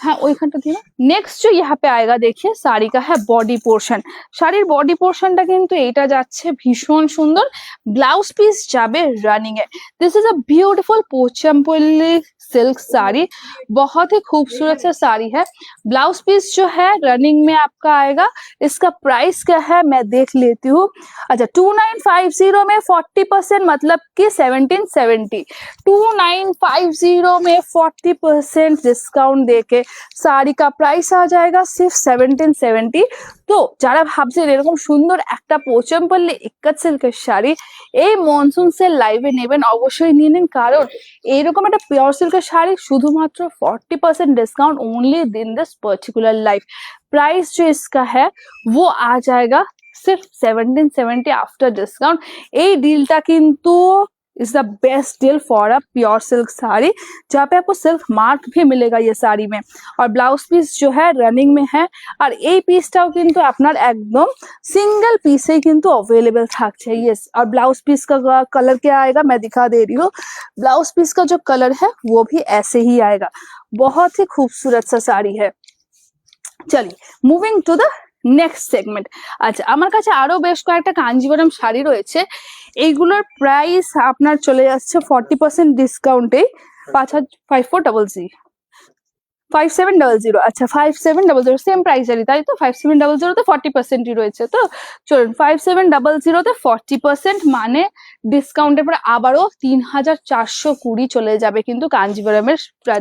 A: हाँ ওইখানটা দিয়ে নেক্সট जो यहाँ पे आएगा देखिए साड़ी का है बॉडी पोर्शन। শাড়ির বডি পোর্শনটা কিন্তু এইটা যাচ্ছে ভীষণ সুন্দর, ব্লাউজ পিস যাবে রানিং है। This is a beautiful Pochampally silk sari, बहुत ही खूबसूरत सा साड़ी है। ब्लाउज पीस जो है रनिंग में आपका आएगा। इसका प्राइस क्या है मैं देख लेती हूँ। अच्छा 2950 में 40% मतलब कि 1770। 2950 में 40% ডিসকাউন্ট দেকে শাড়ি का প্রাইস आ जाएगा सिर्फ 1770। তো যারা ভাবছেন এরকম সুন্দর একটা পোচমপল্লি ইক্কাত সিল্কের শাড়ি এই মনসুন সেল লাইভে নেবেন, অবশ্যই নিয়ে নিন, কারণ এইরকম একটা পিওর সিল্কের শাড়ি শুধুমাত্র 40% discount only in this particular life. Price जो इसका है वो आ जाएगा सिर्फ 1770 आफ्टर डिस्काउंट। এই ডিলটা কিন্তু is the best deal for a pure silk sari, जहाँ पे आपको सिल्क मार्क भी मिलेगा ये साड़ी में। और ब्लाउज पीस जो है रनिंग में है और এই পিসটাও কিন্তু আপনার একদম सिंगल पीस ही কিন্তু अवेलेबल থাকছে। यस, और ब्लाउज पीस का कलर क्या आएगा मैं दिखा दे रही हूँ। ब्लाउज पीस का जो कलर है वो भी ऐसे ही आएगा, बहुत ही खूबसूरत सा साड़ी है। चलिए moving to the next segment. আচ্ছা আমার কাছে আরো বেশ কয়েকটা কাঞ্জিভরম শাড়ি রয়েছে, এইগুলোর প্রাইস আপনার চলে যাচ্ছে 40% ডিসকাউন্টে 5700। 5700, আচ্ছা 5700 সেম প্রাইসেরই তাই তো, 5700 তে 40% রয়েছে। তো চলুন 5700 তে 40% মানে ডিসকাউন্টের পরে আবারও 3420 চলে যাবে কিন্তু কাঞ্জিভরমের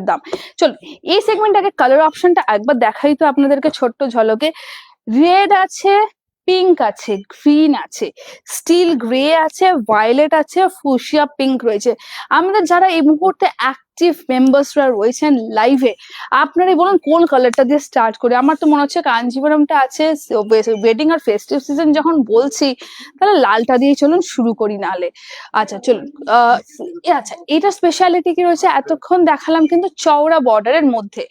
A: দাম। চলুন এই সেগমেন্টটাকে কালার অপশনটা একবার দেখাই তো আপনাদেরকে ছোট্ট ঝলকে। রেড আছে, পিঙ্ক আছে, গ্রিন আছে, স্টিল গ্রে আছে, ভায়োলেট আছে, ফুশিয়া পিঙ্ক রয়েছে। আমাদের যারা এই মুহূর্তে অ্যাক্টিভ মেম্বার্সরা রয়েছেন লাইভে আপনারাই বলুন কোন কালারটা দিয়ে স্টার্ট করে। আমার তো মনে হচ্ছে কাঞ্জিভরমটা আছে, ওয়েডিং আর ফেস্টিভ সিজন যখন বলছি তাহলে লালটা দিয়ে চলুন শুরু করি নালে। আচ্ছা চলুন আচ্ছা এটা স্পেশালিটি কি রয়েছে, এতক্ষণ দেখালাম কিন্তু চওড়া বর্ডারের মধ্যে,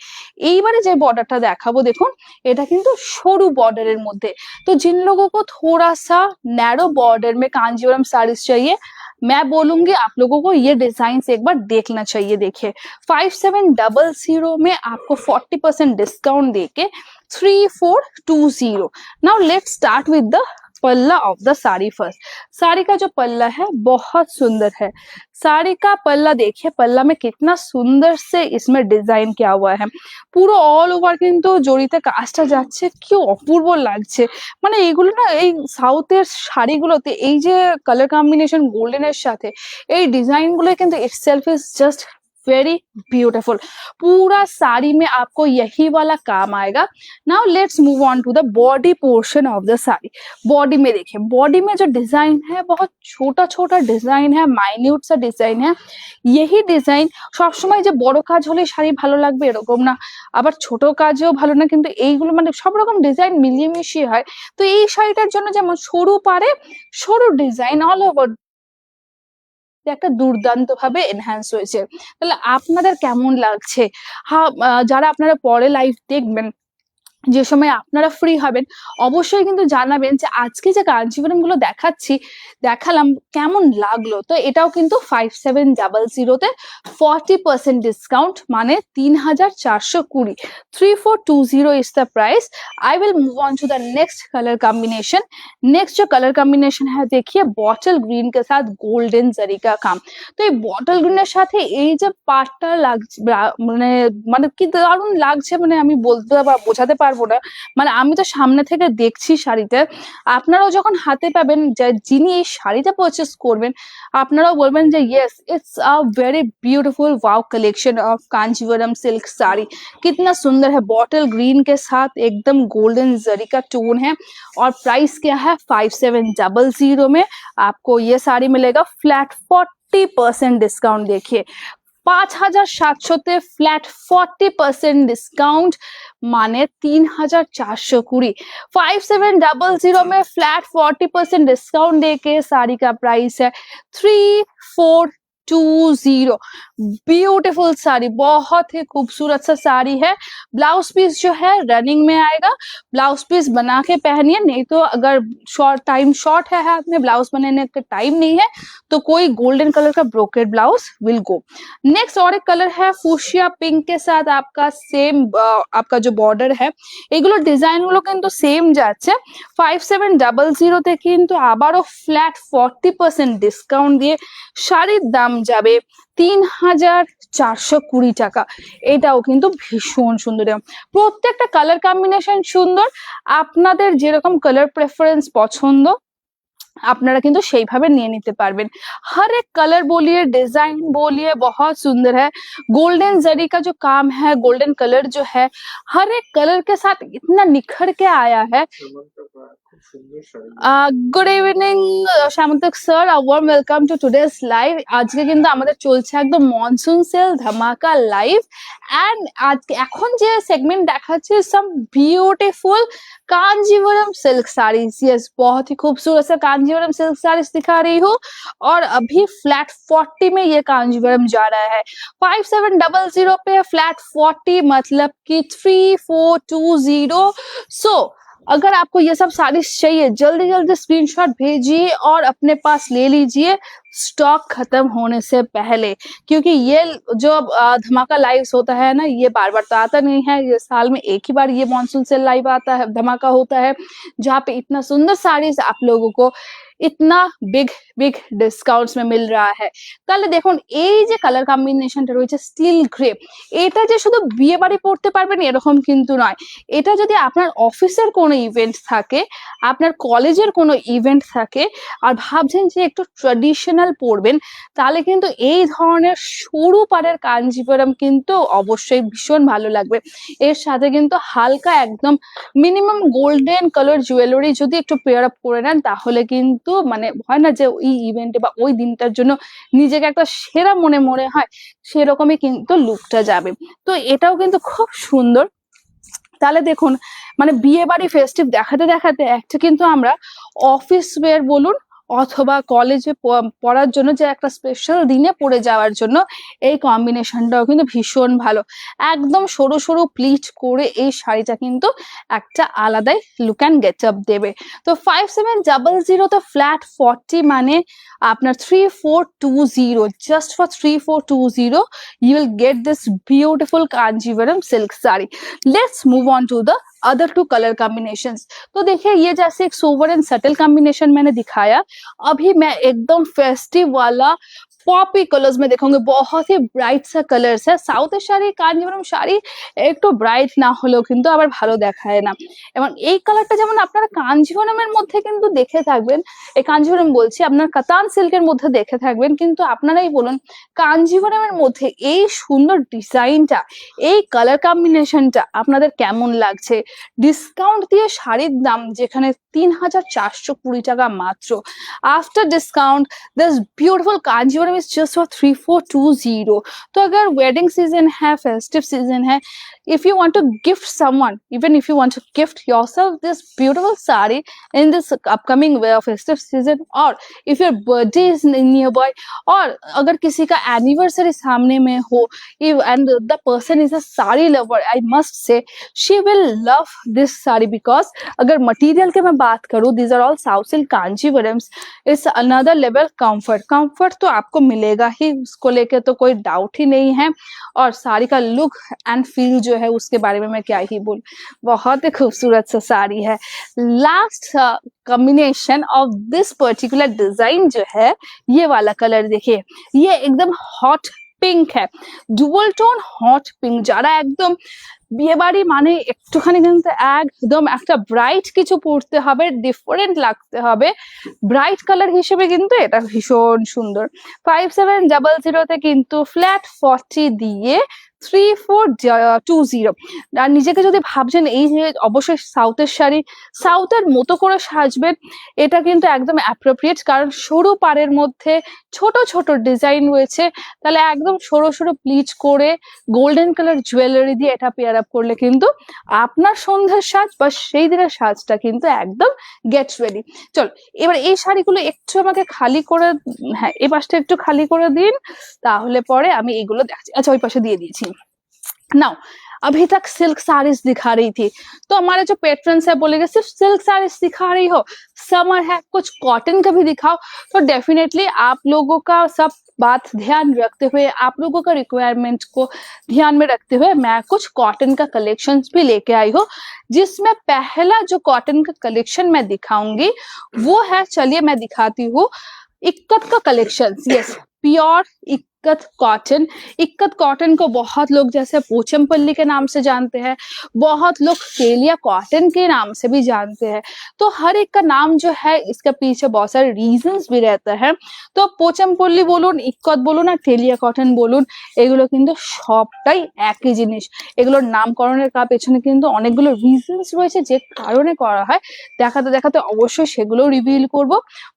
A: এইবারে যে বর্ডারটা দেখাবো দেখুন এটা কিন্তু সরু বর্ডারের মধ্যে। तो जिन लोगों को थोड़ा सा नैरो बॉर्डर में कांजीवरम साड़ीज चाहिए मैं बोलूंगी आप लोगों को ये डिजाइन से एक बार देखना चाहिए। देखिए 5700 में आपको 40% डिस्काउंट देके 3420। Now let's start with the palla of the sari first. Sari का जो पल्ला है बहुत सुंदर है। साड़ी का पल्ला देखिए, पल्ला में कितना सुंदर से इसमें डिजाइन किया हुआ है, পুরো অল ওভার কিন্তু জড়িতে কাজটা যাচ্ছে, কি অপূর্ব লাগছে। মানে এইগুলো না এই সাউথের শাড়িগুলোতে এই যে কালার কম্বিনেশন গোল্ডেনের সাথে এই ডিজাইন গুলো কিন্তু itself is just very beautiful. पूरा साड़ी में आपको यही वाला काम आएगा। Now let's move on to the body portion of the sari. Body में देखिए, बॉडी में जो डिजाइन है बहुत छोटा छोटा डिजाइन है, माइन्यूट सा डिजाइन है। यही डिजाइन सब समय যে বড় কাজ হলে শাড়ি ভালো লাগবে এরকম না, আবার ছোট কাজও ভালো না, কিন্তু এইগুলো মানে সব রকম ডিজাইন মিলিয়ে মিশিয়ে হয়। তো এই শাড়িটার জন্য যেমন সরু পারে সরু ডিজাইন অল ওভার একটা দুর্দান্ত ভাবে এনহ্যান্স হয়েছে। তাহলে আপনাদের কেমন লাগছে? যারা আপনারা পরে লাইভ দেখবেন যে সময় আপনারা ফ্রি হবেন অবশ্যই কিন্তু জানাবেন যে আজকে যে কাঞ্জিভরম গুলো দেখালাম কেমন লাগলো। তো এটাও কিন্তু 5700 তে 40% ডিসকাউন্ট মানে 3420। 3420 is the price. I will move on to the next colour combination. Next जो कलर कॉम्बिनेशन है देखिए बॉटल ग्रीन के साथ गोल्डन जरी का काम। তো এই বটল গ্রিনের সাথে এই যে পাটটা লাগছে মানে মানে কি দারুণ লাগছে, মানে আমি বলতে বা বোঝাতে পারবো না। মানে আমি তো সামনে থেকে দেখছি শাড়িতে, আপনারাও যখন হাতে পাবেন যিনি এই শাড়িটা পারচেস করবেন আপনারাও বলবেন যে yes it's a very beautiful wow collection of Kanjeevaram silk sari. कितना सुंदर है, बॉटल ग्रीन के साथ एकदम गोल्डन जरी का टोन है। और प्राइस क्या है 5700 में आपको ये साड़ी मिलेगा फ्लैट 40% डिस्काउंट। देखिए 5700 फ्लैट 40% डिस्काउंट माने 3420। 5700 में फ्लैट 40% डिस्काउंट देके साड़ी का प्राइस है 3420। ब्यूटीफुल साड़ी, बहुत ही खूबसूरत सा साड़ी है। ब्लाउज पीस जो है रनिंग में आएगा, ब्लाउज पीस बना के पहनिए, नहीं तो अगर शॉर्ट है हाथ में, ब्लाउज बनाने का टाइम नहीं है तो कोई गोल्डन कलर का brocade blouse will go. Next और एक कलर है फूशिया पिंक के साथ आपका सेम आपका जो बॉर्डर है, এগুলো ডিজাইন গুলো কিন্তু সেম যাচ্ছে। 5700 তে কিন্তু আবারও ফ্ল্যাট 40% ডিসকাউন্ট দিয়ে শাড়ির দাম যাবে 3420 টাকা। এটাও কিন্তু ভীষণ সুন্দর, প্রত্যেকটা কালার কম্বিনেশন সুন্দর। আপনাদের যেরকম কালার প্রেফারেন্স পছন্দ আপনারা কিন্তু সেইভাবে নিয়ে নিতে পারবেন। हर एक कलर बोलिए, डिजाइन बोलिए, बहुत सुंदर है। गोल्डन जरी का जो काम है, गोल्डन कलर जो है हर एक कलर के साथ इतना निखर के आया है। Good evening Shamantak sir, warm welcome to today's live. আজকে কিন্তু আমাদের চলছে একদম মনসুন সেল ধামাকা লাইভ। এন্ড আজকে এখন যে সেগমেন্ট দেখাচ্ছে some beautiful Kanjeevaram silk saris. Yes, बहुत ही खूबसूरत सा कांजीवरम सिल्क साड़ीज दिखा रही हूँ और अभी फ्लैट 40 में ये कांजीवरम जा रहा है। 5700 पे फ्लैट 40 मतलब कि 3420। सो अगर आपको ये सब साड़ी चाहिए जल्दी जल्दी स्क्रीनशॉट भेजिए और अपने पास ले लीजिए स्टॉक खत्म होने से पहले, क्योंकि ये जो धमाका लाइव होता है ना, ये बार बार तो आता नहीं है। ये साल में एक ही बार ये मॉनसून से लाइव आता है, धमाका होता है, जहाँ पे इतना सुंदर साड़ीज आप लोगों को इतना बिग बिग ডিসকাউন্টস में मिल रहा है। তাহলে দেখুন এই যে কালার কম্বিনেশনটা রয়েছে স্টিল গ্রে, এটা যে শুধু বিয়ে বাড়ি পড়তে পারবেন এরকম কিন্তু নয়। এটা যদি আপনার অফিসের কোনো ইভেন্ট থাকে, আপনার কলেজের কোনো ইভেন্ট থাকে আর ভাবছেন যে একটু ট্র্যাডিশনাল পরবেন, তাহলে কিন্তু এই ধরনের সরু পাড়ের কাঞ্জিপুরম কিন্তু অবশ্যই ভীষণ ভালো লাগবে। এর সাথে কিন্তু হালকা একদম মিনিমাম গোল্ডেন কালার জুয়েলারি যদি একটু পেয়ার আপ করে নেন, তাহলে কিন্তু মানে হয় না যে ওই ইভেন্টে বা ওই দিনটার জন্য নিজেকে একটা সেরা মনে মনে হয়, সেরকমই কিন্তু লুকটা যাবে। তো এটাও কিন্তু খুব সুন্দর। তাহলে দেখুন মানে বিয়ে বাড়ি ফেস্টিভ দেখাতে দেখাতে একটা কিন্তু আমরা অফিস ওয়্যার বলুন অথবা কলেজে পড়ার জন্য যে একটা স্পেশাল দিনে পড়ে যাওয়ার জন্য এই কম্বিনেশনটাও কিন্তু ভীষণ ভালো। একদম সরু সরু প্লিট করে এই শাড়িটা কিন্তু একটা আলাদাই লুক অ্যান্ড গেট আপ দেবে। তো 5700 তো ফ্ল্যাট 40 মানে আপনার 3420। Just for 3420 you will get this beautiful Kanjivaram silk saree. Let's move on to the other two colour combinations. तो देखिए ये जैसे एक सोवर एंड सटल कॉम्बिनेशन मैंने दिखाया, अभी मैं एकदम फेस्टिव वाला পপি কালার্স में देखोगे, बहुत ही ব্রাইট সা কালার্স है। সাউথের শাড়ি কাঞ্জিভরম শাড়ি একটু ব্রাইট না হলেও কিন্তু আবার ভালো দেখায় না, এবং এই কালারটা যেমন আপনারা কাঞ্জিভরমের মধ্যে কিন্তু দেখে থাকবেন, এই কাঞ্জিভরম বলছি আপনার কাতান সিল্কের মধ্যে দেখে থাকবেন, কিন্তু আপনারাই বলুন কাঞ্জিভরমের মধ্যে এই সুন্দর ডিজাইনটা, এই কালার কম্বিনেশনটা আপনাদের কেমন লাগছে। ডিসকাউন্ট দিয়ে শাড়ির দাম যেখানে 3420 টাকা মাত্র, after discount this beautiful Kanjeevaram is just for 3420। तो अगर वेडिंग सीजन है, फेस्टिव सीजन है, if you want to gift someone, even if you want to gift yourself this beautiful sari in this upcoming festive season, or if your birthday is nearby, और अगर किसी का एनिवर्सरी सामने में हो and the person is a sari lover, I must say she will love this sari, because अगर मटेरियल के मैं बात करूँ, these are all South Silk Kanjivarams, it's another level comfort तो आपको मिलेगा ही, उसको लेके तो कोई डाउट ही नहीं है। और साड़ी का लुक एंड फील जो है उसके बारे में मैं क्या ही बोल, बहुत ही खूबसूरत सा साड़ी है। Last combination of this particular design जो है, ये वाला कलर देखिए, ये एकदम हॉट पिंक है, डुअल टोन हॉट पिंक। যারা একদম বিয়ে বাড়ি মানে একটুখানি কিন্তু একদম একটা ব্রাইট কিছু পরতে হবে, ডিফারেন্ট লাগতে হবে। ব্রাইট কালার হিসেবে কিন্তু এটা ভীষণ সুন্দর। 5700 কিন্তু ফ্ল্যাট 40 দিয়ে 3420। আর নিজেকে যদি ভাবছেন এই যে অবশ্যই সাউথের শাড়ি, সাউথের মতো করে সাজবেন, এটা কিন্তু একদম অ্যাপ্রোপ্রিয়েট, কারণ সরু পাড়ের মধ্যে ছোট ছোট ডিজাইন রয়েছে। তাহলে একদম সরু সরু প্লিচ করে গোল্ডেন কালার জুয়েলারি দিয়ে এটা পেয়ার আপ করলে কিন্তু আপনার সন্ধ্যার সাজ বা সেই দিনের সাজটা কিন্তু একদম গেট রেডি। চল এবার এই শাড়িগুলো একটু আমাকে খালি করে, হ্যাঁ এই পাশটা একটু খালি করে দিন, তাহলে পরে আমি এইগুলো দেখাচ্ছি। আচ্ছা ওই পাশে দিয়ে দিয়েছি। नाउ अभी तक सिल्क साड़ीज दिखा रही थी, तो हमारे जो पेट्रन्स है बोलेंगे सिर्फ सिल्क साड़ीज दिखा रही हो, समर है कुछ कॉटन का भी दिखाओ। तो डेफिनेटली आप लोगों का सब बात ध्यान रखते हुए, आप लोगों का रिक्वायरमेंट को ध्यान में रखते हुए मैं कुछ कॉटन का कलेक्शंस भी लेके आई हूँ, जिसमें पहला जो कॉटन का कलेक्शन मैं दिखाऊंगी वो है, चलिए मैं दिखाती हूँ, इक्कत का collection. Yes, pure ikat cotton. Ikat cotton को बहुत लोग जैसे पोचमपल्ली के नाम से जानते हैं, बहुत लोग केलिया कॉटन के नाम से भी जानते हैं। तो हर एक का नाम जो है इसके पीछे बहुत सारे रीजंस भी रहते हैं। तो पोचमपल्ली बोलून, इक्कत बोलून আর টেলিয়া কটন বলুন, এগুলো কিন্তু সবটাই একই জিনিস। এগুলোর নামকরণের পেছনে কিন্তু অনেকগুলো রিজনস রয়েছে যে কারণে করা হয়, দেখাতে দেখাতে অবশ্যই সেগুলো রিভিল করব।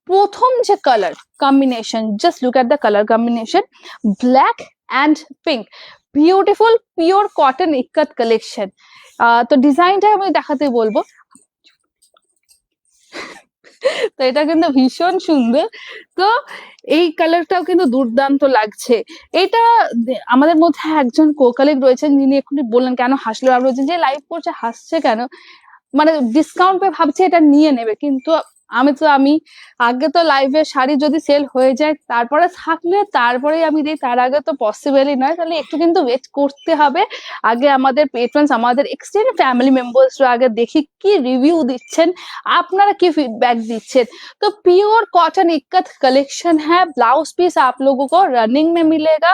A: প্রথম যে colour combination, just look at the colour combination, black and pink, beautiful pure cotton ikat collection. তো ডিজাইনটা আমি দেখাতে বলবো। তো এটা কিন্তু ভীষণ সুন্দর। তো এই কালারটাও কিন্তু দুর্দান্ত লাগছে। এটা আমাদের মধ্যে একজন কোকালিগ রয়েছেন যিনি এক্ষুনি বললেন কেন হাসলো, আর বলছেন যে লাইভ করছে হাসছে কেন, মানে ডিসকাউন্ট পেয়ে ভাবছে এটা নিয়ে নেবে। কিন্তু আমি আগে তো লাইভে শাড়ি যদি সেল হয়ে যায় তারপরে থাকলে তারপরে আমি দিই, তার আগে তো পসিবলই নয়। তাহলে একটু কিন্তু ওয়েট করতে হবে। আগে আমাদের পেট্রন্স, আমাদের এক্সটেন্ড ফ্যামিলি মেম্বার্সরা আগে দেখি কি রিভিউ দিচ্ছেন, আপনারা কি फीडबैक দিচ্ছেন। तो प्योर कॉटन इक्कत कलेक्शन है, ब्लाउज पीस आप लोगों को रनिंग में मिलेगा।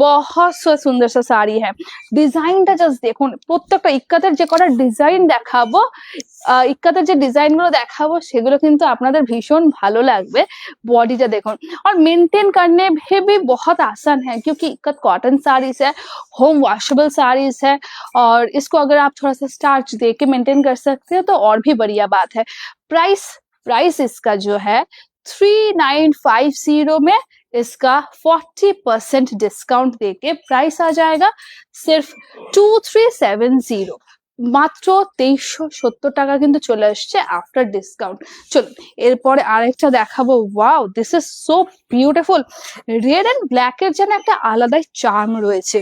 A: बहुत सुंदर सा শাড়ি है। ডিজাইনটা জাস্ট দেখুন, প্রত্যেকটা ইক্কাতের যে কটা ডিজাইন দেখাবো, ইক্কাতের যে ডিজাইন গুলো দেখাবো সেগুলো কিন্তু আপনাদের ভীষণ ভালো লাগবে। बॉडीটা দেখুন, और मेंटेन करने में भी बहुत आसान है क्योंकि इक्कत कॉटन साड़ीज है, होम वॉशेबल साड़ीज है, और इसको अगर आप थोड़ा सा स्टार्च दे के मेंटेन कर सकते हो तो और भी बढ़िया बात है। प्राइस इसका जो है 3950 में इसका 40% डिस्काउंट देके प्राइस आ जाएगा सिर्फ 2370, মাত্র 2370 টাকা কিন্তু চলে আসছে আফটার ডিসকাউন্ট। চলুন এরপরে আরেকটা দেখাবো। Wow, this is so beautiful. Red and black এর যেন একটা আলাদাই চার্ম রয়েছে।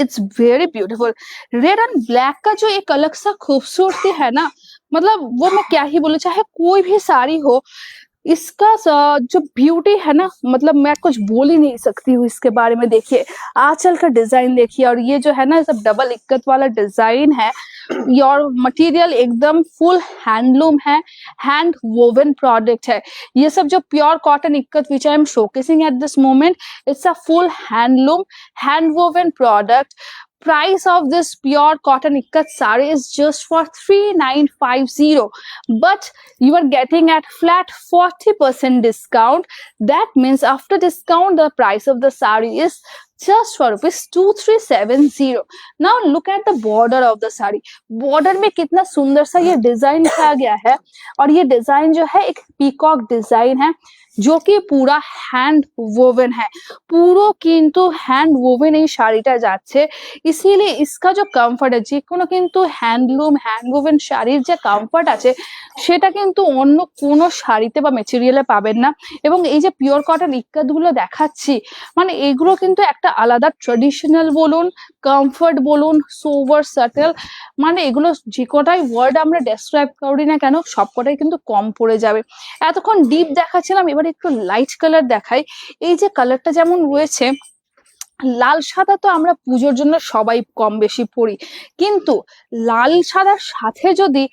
A: It's very beautiful. Red and black का जो एक अलग सा खूबसूरती है ना, मतलब वो मैं क्या ही बोलूं, चाहे कोई भी साड़ी हो, इसका जो ब्यूटी है ना, मतलब मैं कुछ बोल ही नहीं सकती हूँ इसके बारे में। देखिए आंचल का डिजाइन देखिए, और ये जो है ना सब डबल इक्कत वाला डिजाइन है। योर मटेरियल एकदम फुल हैंडलूम है, हैंड वोवन प्रोडक्ट है। ये सब जो pure cotton ikat which I am showcasing at this moment, it's a full handloom hand woven product. Price of this pure cotton ikkat saree is just for 3950, but you are getting at flat 40% discount. That means after discount the price of the saree is just for rupees 2370। now look at the border of the saree। border में कितना सुंदर सा ये डिजाइन किया गया है, और ये डिजाइन जो है एक पीकॉक डिजाइन है जो कि पूरा হ্যান্ড वोवन है। পুরো কিন্তু হ্যান্ড वोवन এই শাড়িটা যাচ্ছে। इसीलिए इसका जो কমফর্ট है, যে কোনো কিন্তু হ্যান্ডলুম হ্যান্ড वोवन শাড়ির যে কমফর্ট আছে সেটা কিন্তু অন্য কোনো শাড়িতে বা মেটেরিয়ালে পাবেন না। এবং এই যে পিওর কটন ইক্কাত গুলো দেখাচ্ছি, মানে এগুলো কিন্তু একটা আলাদা ট্রেডিশনাল বলুন, কমফর্ট বলুন, সোভার সাটেল, মানে এগুলো যে কটাই ওয়ার্ড আমরা ডেসক্রাইব করি না কেন সবকটাই কিন্তু কম পড়ে যাবে। এতক্ষণ ডিপ দেখাচ্ছিলাম, এবার একটু লাইট কালার দেখাই। এই যে কালারটা যেমন রয়েছে, লাল সাদা তো আমরা পুজোর জন্য সবাই কম বেশি পরি, কিন্তু লাল সাদার সাথে যদি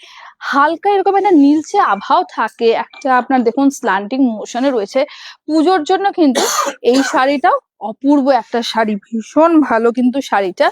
A: হালকা এরকম একটা নীলচে আভাও থাকে, একটা আপনার দেখুন স্ল্যান্টিং মোশনে রয়েছে, পুজোর জন্য কিন্তু এই শাড়িটাও अपूर्व एक शाड़ी, भीषण भालो किंतु शाड़ीटा।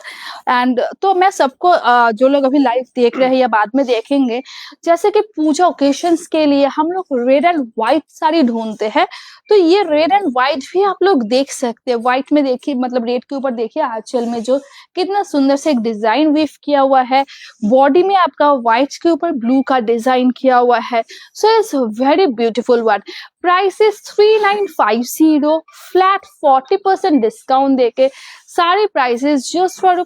A: एंड तो मैं सबको जो लोग अभी लाइव देख रहे हैं या बाद में देखेंगे, जैसे कि पूजा ओकेशंस के लिए हम लोग रेड एंड व्हाइट साड़ी ढूंढते हैं, तो ये रेड एंड व्हाइट भी आप लोग देख सकते हैं। व्हाइट में देखिए, मतलब रेड के ऊपर देखिए आंचल में जो कितना सुंदर से एक डिजाइन वीव किया हुआ है, बॉडी में आपका व्हाइट के ऊपर ब्लू का डिजाइन किया हुआ है। So it's very beautiful one. Price is 3950, flat 40% discount देके सारी प्राइसेस जस्ट फॉर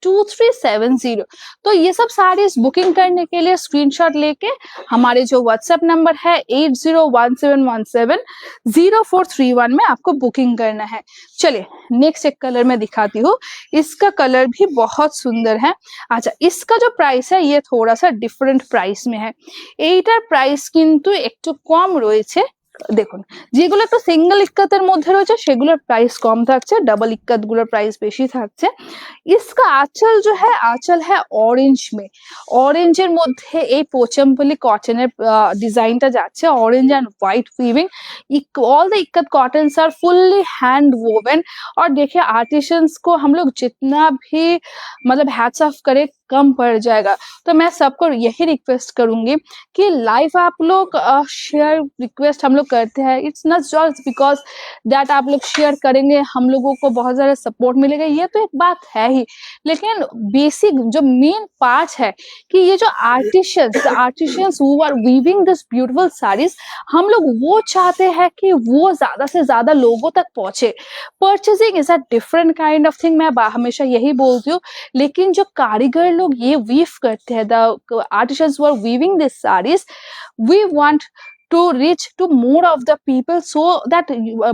A: ₹2370। तो ये सब साड़ीज बुकिंग करने के लिए स्क्रीनशॉट लेके हमारे जो व्हाट्सएप नंबर है 8017170431 में आपको बुकिंग करना है। चलिए नेक्स्ट एक कलर में दिखाती हूँ, इसका कलर भी बहुत सुंदर है। अच्छा, इसका जो प्राइस है ये थोड़ा सा डिफरेंट प्राइस में है। এইটার প্রাইস কিন্তু একটু কম রয়েছে। দেখুন, যেগুলো একটু সিঙ্গেল ইক্কাতের মধ্যে রয়েছে সেগুলোর প্রাইস কম থাকছে, ডাবল ইক্কাত গুলোর প্রাইস বেশি থাকছে। इसका आंचल जो है, आंचल है ऑरेंज में, ऑरेंजের মধ্যে এই পোচমপল্লি কটনের ডিজাইনটা যাচ্ছে, orange and white weaving. All the ikat cottons are fully hand woven. और देखिए आर्टिसंस को हम लोग जितना भी मतलब हैट्स ऑफ करे कम पड़ जाएगा। तो मैं सबको यही रिक्वेस्ट करूंगी कि लाइव आप लोग शेयर रिक्वेस्ट हम लोग करते हैं, it's not just because that आप लोग शेयर करेंगे हम लोगों को बहुत ज्यादा सपोर्ट मिलेगा, ये तो एक बात है ही, लेकिन बेसिक जो मेन पार्ट है कि ये जो artisans who are weaving this beautiful saris, हम लोग वो चाहते हैं कि वो ज्यादा से ज्यादा लोगों तक पहुंचे। Purchasing is a different kind of thing, मैं हमेशा यही बोलती हूँ, लेकिन जो कारीगर लोग ये वीव करते हैं, the artisans who are weaving this saris, we want to reach to more of the people so that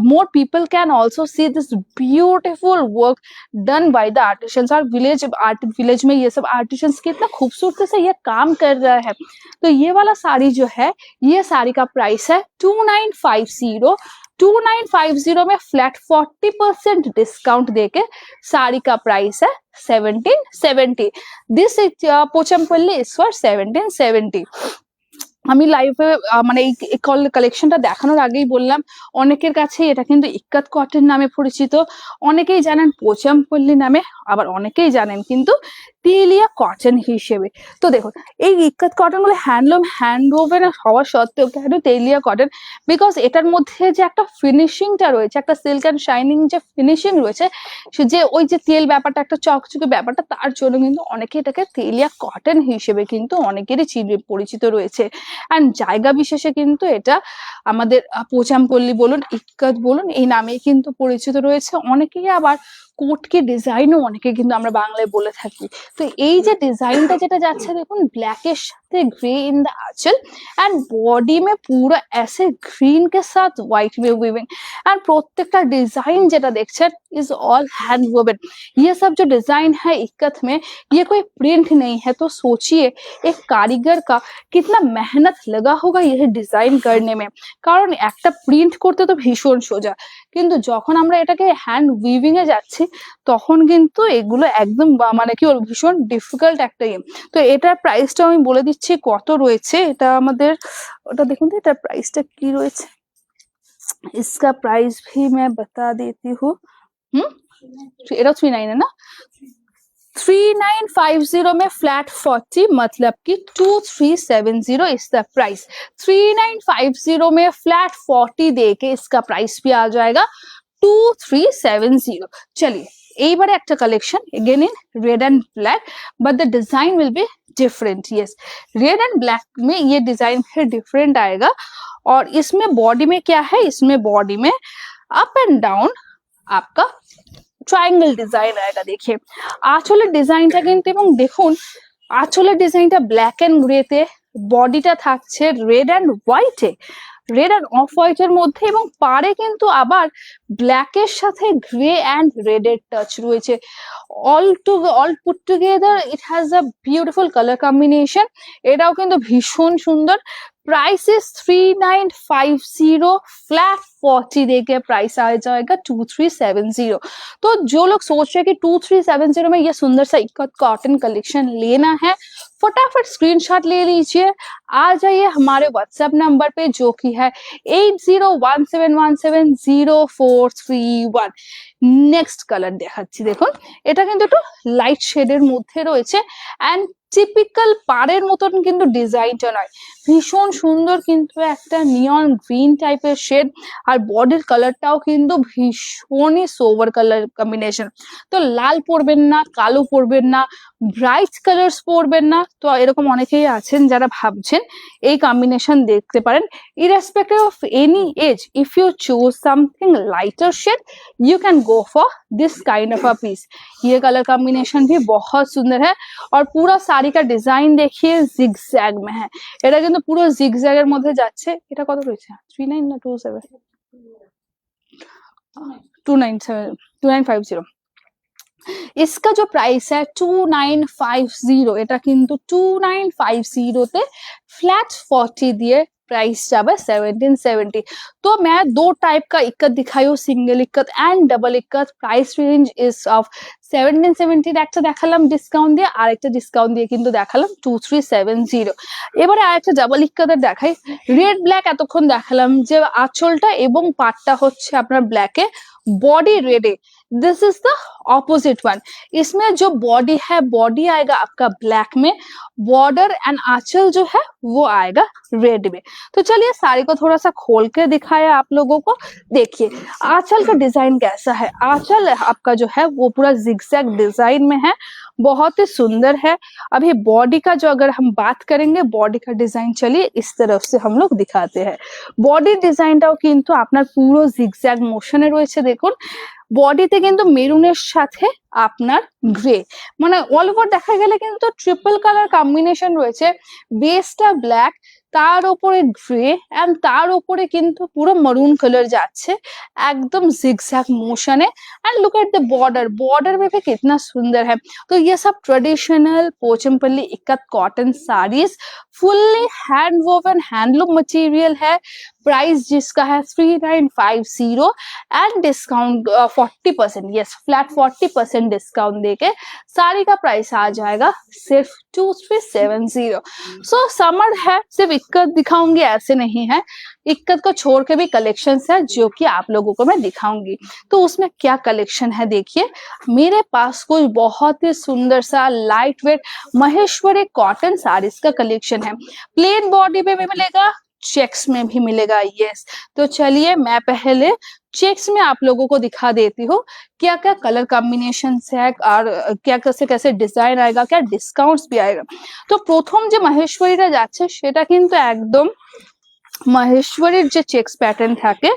A: more people can also see this beautiful work done by the artisans। और विलेज में ये सब आर्टिशंस कितना खूबसूरती से ये काम कर रहा है। तो ये वाला साड़ी जो है, ये साड़ी का प्राइस है 2950। 2950 में फ्लैट 40% डिस्काउंट देके साड़ी का प्राइस है 1770। This Pochampally is for 1770। আমি লাইভে মানে এই কালেকশনটা দেখানোর আগেই বললাম, অনেকের কাছে এটা কিন্তু ইক্কাত কটন নামে পরিচিত, অনেকেই জানেন পোচামপল্লী নামে, আবার অনেকেই জানেন কিন্তু তেলিয়া কটন হিসেবে। তো দেখুন এই ইক্কাত কটন গুলো হ্যান্ডলুম হ্যান্ডওভেন হওয়া সত্ত্বেও কেন তেলিয়া কটন, বিকজ এটার মধ্যে যে একটা ফিনিশিংটা রয়েছে, একটা সিল্ক অ্যান্ড শাইনিং যে ফিনিশিং রয়েছে, সে যে ওই যে তেল ব্যাপারটা, একটা চকচকে ব্যাপারটা, তার জন্য কিন্তু অনেকে এটাকে তেলিয়া কটন হিসেবে কিন্তু অনেকেরই পরিচিত রয়েছে। এন্ড জায়গা বিশেষে কিন্তু এটা আমাদের পোচামপল্লী বলুন, ইক্কাত বলুন, এই নামে কিন্তু পরিচিত রয়েছে। অনেকেই আবার কোটকে ডিজাইনও অনেকে কিন্তু আমরা বাংলায় বলে থাকি। তো এই যে ডিজাইনটা যেটা যাচ্ছে দেখুন, ব্ল্যাকের साथ grey in the anchal and body में पूरा ऐसे ग्रीन के साथ व्हाइट में वीविंग एंड प्रत्येकटा डिजाइन जेटा देखছেন इज ऑल हैंड वोवन। ये सब जो डिजाइन है इक्कत में, ये कोई प्रिंट नहीं है। तो सोचिए एक कारीगर का कितना मेहनत लगा होगा ये डिजाइन करने में, কারণ একটা প্রিন্ট করতে তো ভীষণ সোজা, কিন্তু যখন আমরা এটাকে হ্যান্ড উইভিং এ যাচ্ছি তখন কিন্তু এগুলো একদম মানে কি ভীষণ ডিফিকাল্ট একটা ইয়ে। তো এটার প্রাইসটা আমি বলে দিচ্ছি কত রয়েছে। এটা আমাদের ওটা দেখুন তো এটার প্রাইসটা কি রয়েছে, इसका प्राइस भी मैं बता देती हूँ। এটা 39 है ना, 3950 में फ्लैट 40 मतलब कि 2370 इज द प्राइस। 3950 में फ्लैट 40 देके इसका प्राइस भी आ जाएगा 2370। चलिए এইবারে একটা collection again in red and black, but the design will be different. Yes, red and black में ये डिजाइन फिर डिफरेंट आएगा। और इसमें बॉडी में क्या है, इसमें बॉडी में अप एंड डाउन आपका ট্রায়াঙ্গেল ডিজাইন আएगा। देखिए আঁচলের ডিজাইনটা কিন্তু, এবং দেখুন আঁচলের ডিজাইনটা ব্ল্যাক এন্ড গ্রেতে, বডিটা থাকছে রেড এন্ড হোয়াইটে, রেড এন্ড অফ হোয়াইটের মধ্যে, এবং পাড়ে কিন্তু আবার ব্ল্যাকের সাথে গ্রে এন্ড রেড এর টাচ রয়েছে। All put together it has a beautiful colour combination. এটাও কিন্তু ভীষণ সুন্দর। प्राइस इज 3950, फ्लैट 40 देके प्राइस आ जाएगा 2370। तो जो लोग सोच रहे हैं कि 2370 में ये सुंदर सा इक्कत कॉटन कलेक्शन लेना है, फटाफट स्क्रीनशॉट ले लीजिए, आ जाइए हमारे व्हाट्सएप नंबर पे जो कि है 8017170431। নেক্সট কালার দেখাচ্ছি, দেখুন এটা কিন্তু একটু লাইট শেডের মধ্যে রয়েছে অ্যান্ড টিপিক্যাল পাড়ের মতন কিন্তু ডিজাইনটা নয়, ভীষণ সুন্দর কিন্তু একটা নিয়ন গ্রিন টাইপের শেড, আর বডির কালারটাও কিন্তু ভীষণই সোভার কালার কম্বিনেশন। তো লাল পরবেন না, কালো পরবেন না, ব্রাইট কালার্স পরবেন না, তো এরকম অনেকেই আছেন যারা ভাবছেন এই কম্বিনেশন দেখতে পারেন। Irrespective of any age, if you choose something lighter shade you can go for this kind of a piece. ये कलर कॉम्बिनेशन भी बहुत सुंदर है और पूरा साड़ी का डिजाइन देखिए जिगजैग में है, এটা কিন্তু পুরো জিগজ্যাগের মধ্যে যাচ্ছে। এটা কত রয়েছে, 39 না 27? 2950। इसका जो प्राइस है 2950, এটা কিন্তু 2950 তে फ्लैट 40 দিয়ে प्राइस যাবে 1770। तो मैं दो टाइप का इक्कत दिखाई हूँ, single ikat and double ikat. Price range is of 1770 একটা দেখালাম ডিসকাউন্ট দিয়ে, আর একটা ডিসকাউন্ট দিয়ে কিন্তু দেখালাম 2370। এবারে আরেকটা ডাবল ইক্কতের দেখাই। রেড ব্ল্যাক এতক্ষণ দেখালাম যে আঁচলটা এবং পাটটা হচ্ছে আপনার ব্ল্যাকে, बॉडी रेड है। This is the opposite one. इसमें जो बॉडी है, बॉडी आएगा आपका ब्लैक में, बॉर्डर एंड आंचल जो है वो आएगा रेड में। तो चलिए साड़ी को थोड़ा सा खोल के दिखाया आप लोगों को। देखिए आंचल का डिजाइन कैसा है, आंचल आपका जो है वो पूरा जिगजैग डिजाइन में है, बहुत ही सुंदर है। अभी बॉडी का जो अगर हम बात करेंगे, बॉडी का डिजाइन चलिए इस तरफ से हम लोग दिखाते हैं। बॉडी ডিজাইনটাও কিন্তু আপনার পুরো জিগজ্যাগ মোশনে রয়েছে। দেখুন বডিতে কিন্তু মেরুনের সাথে আপনার গ্রে, মানে অল ওভার দেখা গেলে কিন্তু ট্রিপল কালার কম্বিনেশন রয়েছে। বেসটা ব্ল্যাক, তার উপরে গ্রে এন্ড তার উপরে কিন্তু পুরো মরুন কালার যাচ্ছে एकदम जिगजैग मोशन है। And look at the border, border में भी कितना सुंदर है। तो ये सब traditional Pochampally ikat cotton saris, fully hand woven handloom material है। प्राइस जिसका है 3950 and discount 40%, yes flat 40% discount देके साड़ी का प्राइस आ जाएगा सिर्फ 2370। सो समर है, सिर्फ इक्कत दिखाऊंगी ऐसे नहीं है, इक्कत को छोड़ के भी कलेक्शंस है जो कि आप लोगों को मैं दिखाऊंगी। तो उसमें क्या कलेक्शन है देखिए, मेरे पास कुछ बहुत ही सुंदर सा light weight Maheshwari cotton saris का कलेक्शन है। प्लेन बॉडी पे भी मिलेगा, चेक्स में भी मिलेगा, यस। तो चलिए मैं पहले चेक्स में आप लोगों को दिखा देती हूँ क्या क्या कलर कॉम्बिनेशन है और क्या कैसे कैसे डिजाइन आएगा, क्या डिस्काउंट्स भी आएगा। तो प्रथम जो महेश्वरीটা যাচ্ছে সেটা কিন্তু একদম মহেশ্বরীর যে চেক্স প্যাটার্ন থাকে,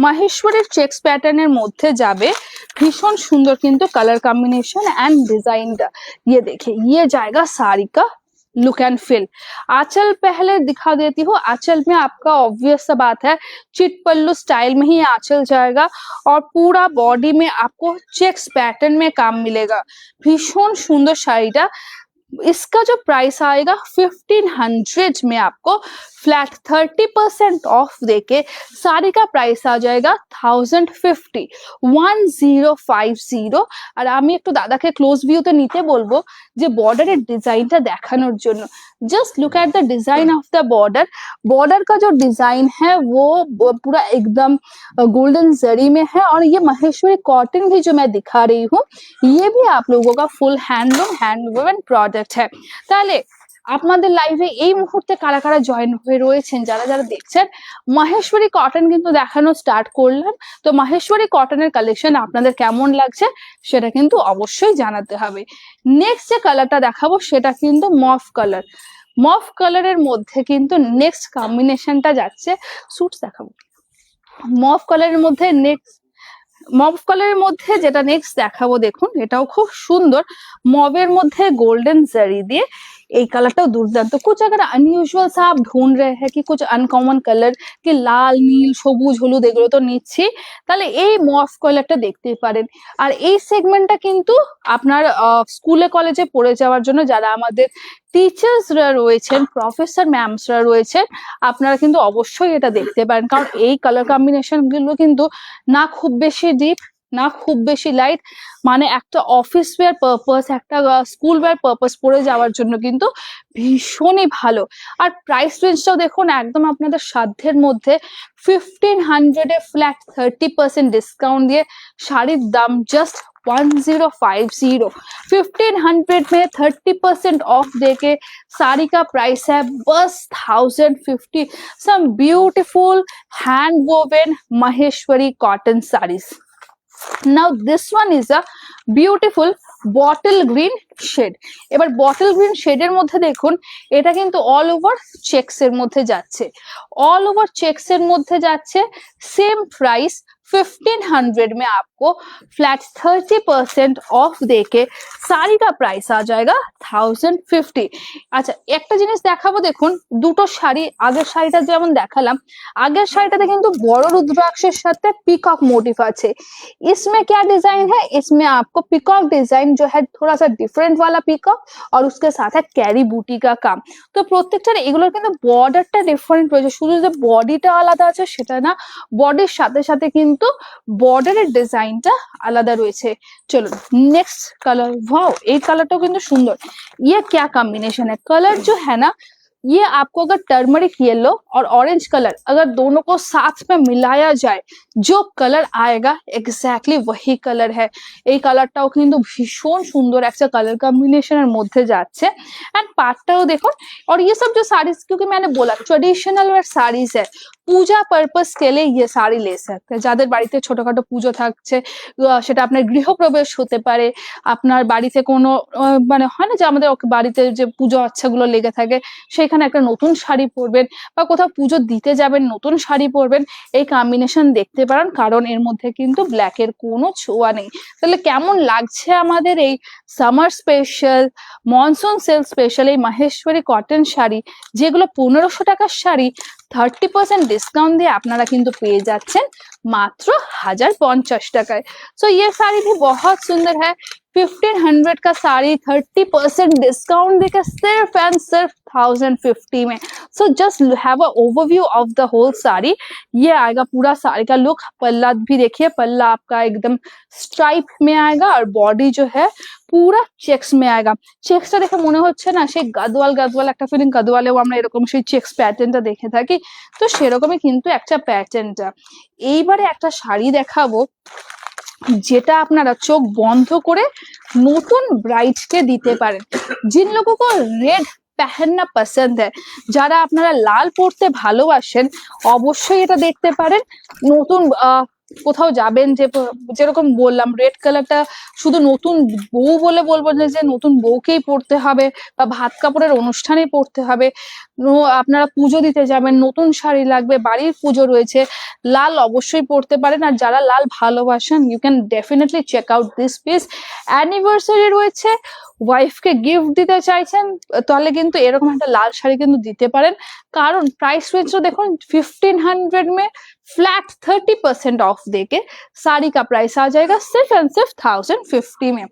A: মহেশ্বরীর চেক্স প্যাটার্নের মধ্যে যাবে ভীষণ সুন্দর কিন্তু কালার কম্বিনেशन एंड डिजाइनটা। ये देखिए ये जाएगा साड़ी का लुक एंड फील। आंचल पहले दिखा देती हूँ। आंचल में आपका ऑब्वियस सा बात है चिट पल्लू स्टाइल में ही आंचल जाएगा और पूरा बॉडी में आपको चेक्स पैटर्न में काम मिलेगा। भीषण सुंदर शाड़ीटा। इसका जो प्राइस आएगा 1500 में आपको फ्लैट 30% ऑफ देके साड़ी का प्राइस आ जाएगा 1050। আর আমি একটু দাদাকে ক্লোজ ভিউতে নিতে বলবো যে বর্ডারের ডিজাইনটা দেখানোর জন্য। Just look at the design of the border. Border का जो डिजाइन है वो पूरा एकदम गोल्डन जरी में है और ये महेश्वरी कॉटन भी जो मैं दिखा रही हूँ ये भी आप लोगों का full handloom hand woven product है। তাহলে আপনাদের লাইভে এই মুহূর্তে কারা কারা জয়েন হয়ে রয়েছেন, যারা যারা দেখছেন, মহেশ্বরী কটন কিন্তু দেখানো স্টার্ট করলাম। তো মহেশ্বরী কটনের কালেকশন আপনাদের কেমন লাগছে সেটা কিন্তু অবশ্যই জানাতে হবে। নেক্সট যে কালারটা দেখাবো সেটা কিন্তু মফ কালার। মফ কালারের মধ্যে কিন্তু নেক্সট কম্বিনেশনটা যাচ্ছে, স্যুটস দেখাবো। মফ কালারের মধ্যে নেক্সট মভ কালারের মধ্যে যেটা নেক্সট দেখাবো, দেখুন এটাও খুব সুন্দর, মভের মধ্যে গোল্ডেন জারি দিয়ে। এই কালারটাও দুর্দান্ত। कुछ अगर अनयूजुअल सा आप ढूंढ रहे हैं कि कुछ अनकॉमन कलर कि লাল নীল সবুজ হলুদ এগুলো তো নিচ্ছি, তাহলে এই মভ কালারটা দেখতে পারেন। আর এই সেগমেন্টটা কিন্তু আপনার স্কুলে কলেজে পড়ে যাওয়ার জন্য যারা আমাদের টিচার্সরা রয়েছেন, প্রফেসর ম্যামসরা রয়েছেন, আপনারা কিন্তু অবশ্যই এটা দেখতে পারেন, কারণ এই কালার কম্বিনেশন গুলো কিন্তু না খুব বেশি ডিপ না খুব বেশি লাইট, মানে একটা অফিস ওয়্যার পারপাস, একটা স্কুল ওয়্যার পারপাস পরে যাওয়ার জন্য কিন্তু ভীষণই ভালো। আর প্রাইস রেঞ্জটাও দেখুন একদম আপনাদের সাধ্যের মধ্যে। 1500 এ फ्लैट 30% डिस्काउंट दिए শাড়ির দাম জাস্ট 1050। 1500 में 30% ऑफ देके साड़ी का प्राइस है बस 1050। Some beautiful hand woven Maheshwari cotton saris. Now this one is a beautiful bottle green shade। এবার বটল গ্রিন শেডের মধ্যে দেখুন এটা কিন্তু অল ওভার চেকস এর মধ্যে যাচ্ছে, ऑल ओवर चेक्स এর মধ্যে যাচ্ছে। सेम प्राइस 1500 में आपको फ्लैट 30% ऑफ देके साड़ी का प्राइस आ जाएगा 1050। আচ্ছা একটা জিনিস দেখাবো, দেখুন দুটো শাড়ি, আগের শাড়িটা যেমন দেখালাম, আগের শাড়িটাতে কিন্তু বড় রুদ্রাক্ষের সাথে পিকক মোটিভ আছে। इसमें क्या डिजाइन है, इसमें आपको पिकॉक डिजाइन जो है थोड़ा सा डिफरेंट वाला पिकॉक और उसके साथ है कैरी बूटी का काम। তো প্রত্যেকটার এগুলোর কিন্তু বর্ডারটা ডিফারেন্ট রয়েছে, শুধু যে বডিটা আলাদা আছে সেটা না, বডির সাথে সাথে কিন্তু বর্ডারের ডিজাইনটা আলাদা রয়েছে। চলুন नेक्स्ट कलर, वाओ এই কালারটাও কিন্তু সুন্দর। ये क्या कॉम्बिनेशन है, कलर जो है ना ये आपको अगर टर्मरिक येलो और ऑरेंज कलर अगर दोनों को साथ में मिलाया जाए जो कलर आएगा एग्जैक्टली वही कलर है। এই কালারটাও কিন্তু ভীষণ সুন্দর একটা কালার কম্বিনেশনের মধ্যে যাচ্ছে। एंड पार्टटाও देखो। और ये सब जो साड़ीज, क्योंकि मैंने बोला ट्रेडिशनल वेयर साड़ीज है, পূজা পারপাস কে লিয়ে ये साड़ी ले सकते हैं। যাদের বাড়িতে ছোটখাটো পুজো থাকছে, সেটা আপনার গৃহপ্রবেশ হতে পারে, আপনার বাড়িতে কোনো মানে হয় না যে আমাদের বাড়িতে যে পুজো আচ্ছাগুলো লেগে থাকে, সেখানে একটা নতুন শাড়ি পরবেন বা কোথাও পুজো দিতে যাবেন নতুন শাড়ি পরবেন, এই কম্বিনেশন দেখতে পারেন, কারণ এর মধ্যে কিন্তু ব্ল্যাক এর কোনো ছোঁয়া নেই। তাহলে কেমন লাগছে আমাদের এই summer special monsoon sale special এই মাহেশ্বরী কটন শাড়ি, যেগুলো 1500 টাকার শাড়ি 30% डिस्काउंट দিয়ে আপনারা কিন্তু পেয়ে যাচ্ছেন মাত্র 1050 টাকায়। सो ये साड़ी भी बहुत सुंदर है। 1500 का साड़ी 30% डिस्काउंट देकर सिर्फ एंड सिर्फ 1050 में। So just have a overview of the whole sari. ये आएगा पूरा साड़ी का लुक। पल्ला भी देखिए, पल्ला आपका एकदम स्ट्राइप में आएगा और बॉडी जो है পুরা চেক্স মে আয়েগা। চেক্সটা দেখে মনে হচ্ছে না সেই গাদওয়াল গাদওয়াল একটা ফিলিং, গাদওয়ালেও আমরা এরকম সেই চেক্স প্যাটার্নটা দেখে থাকি, তো সেরকমই কিন্তু একটা প্যাটার্নটা। এইবারে একটা শাড়ি দেখাবো যেটা আপনারা চোখ বন্ধ করে নতুন ব্রাইডকে দিতে পারেন। जिन लोगों को रेड पहनना पसंद है, যারা আপনারা লাল পরতে ভালোবাসেন, অবশ্যই এটা দেখতে পারেন। নতুন কোথাও যাবেন, যে যেরকম বললাম রেড কালারটা শুধু নতুন বউ বলে বলবো না যে নতুন বউকেই পরতে হবে বা ভাত কাপড়ের অনুষ্ঠানে পরতে হবে, আপনারা পুজো দিতে যাবেন, নতুন শাড়ি লাগবে, বাড়ির পুজো রয়েছে, লাল অবশ্যই পরতে পারেন। আর যারা লাল ভালোবাসেন you can definitely check out this piece. Anniversary রয়েছে, ওয়াইফকে গিফট দিতে চাইছেন, তাহলে কিন্তু এরকম একটা লাল শাড়ি কিন্তু দিতে পারেন, কারণ প্রাইস রেঞ্জও দেখুন 1500 में फ्लैट 30% ऑफ देके साड़ी का प्राइस आ जाएगा सिर्फ एंड सिर्फ 1050 में।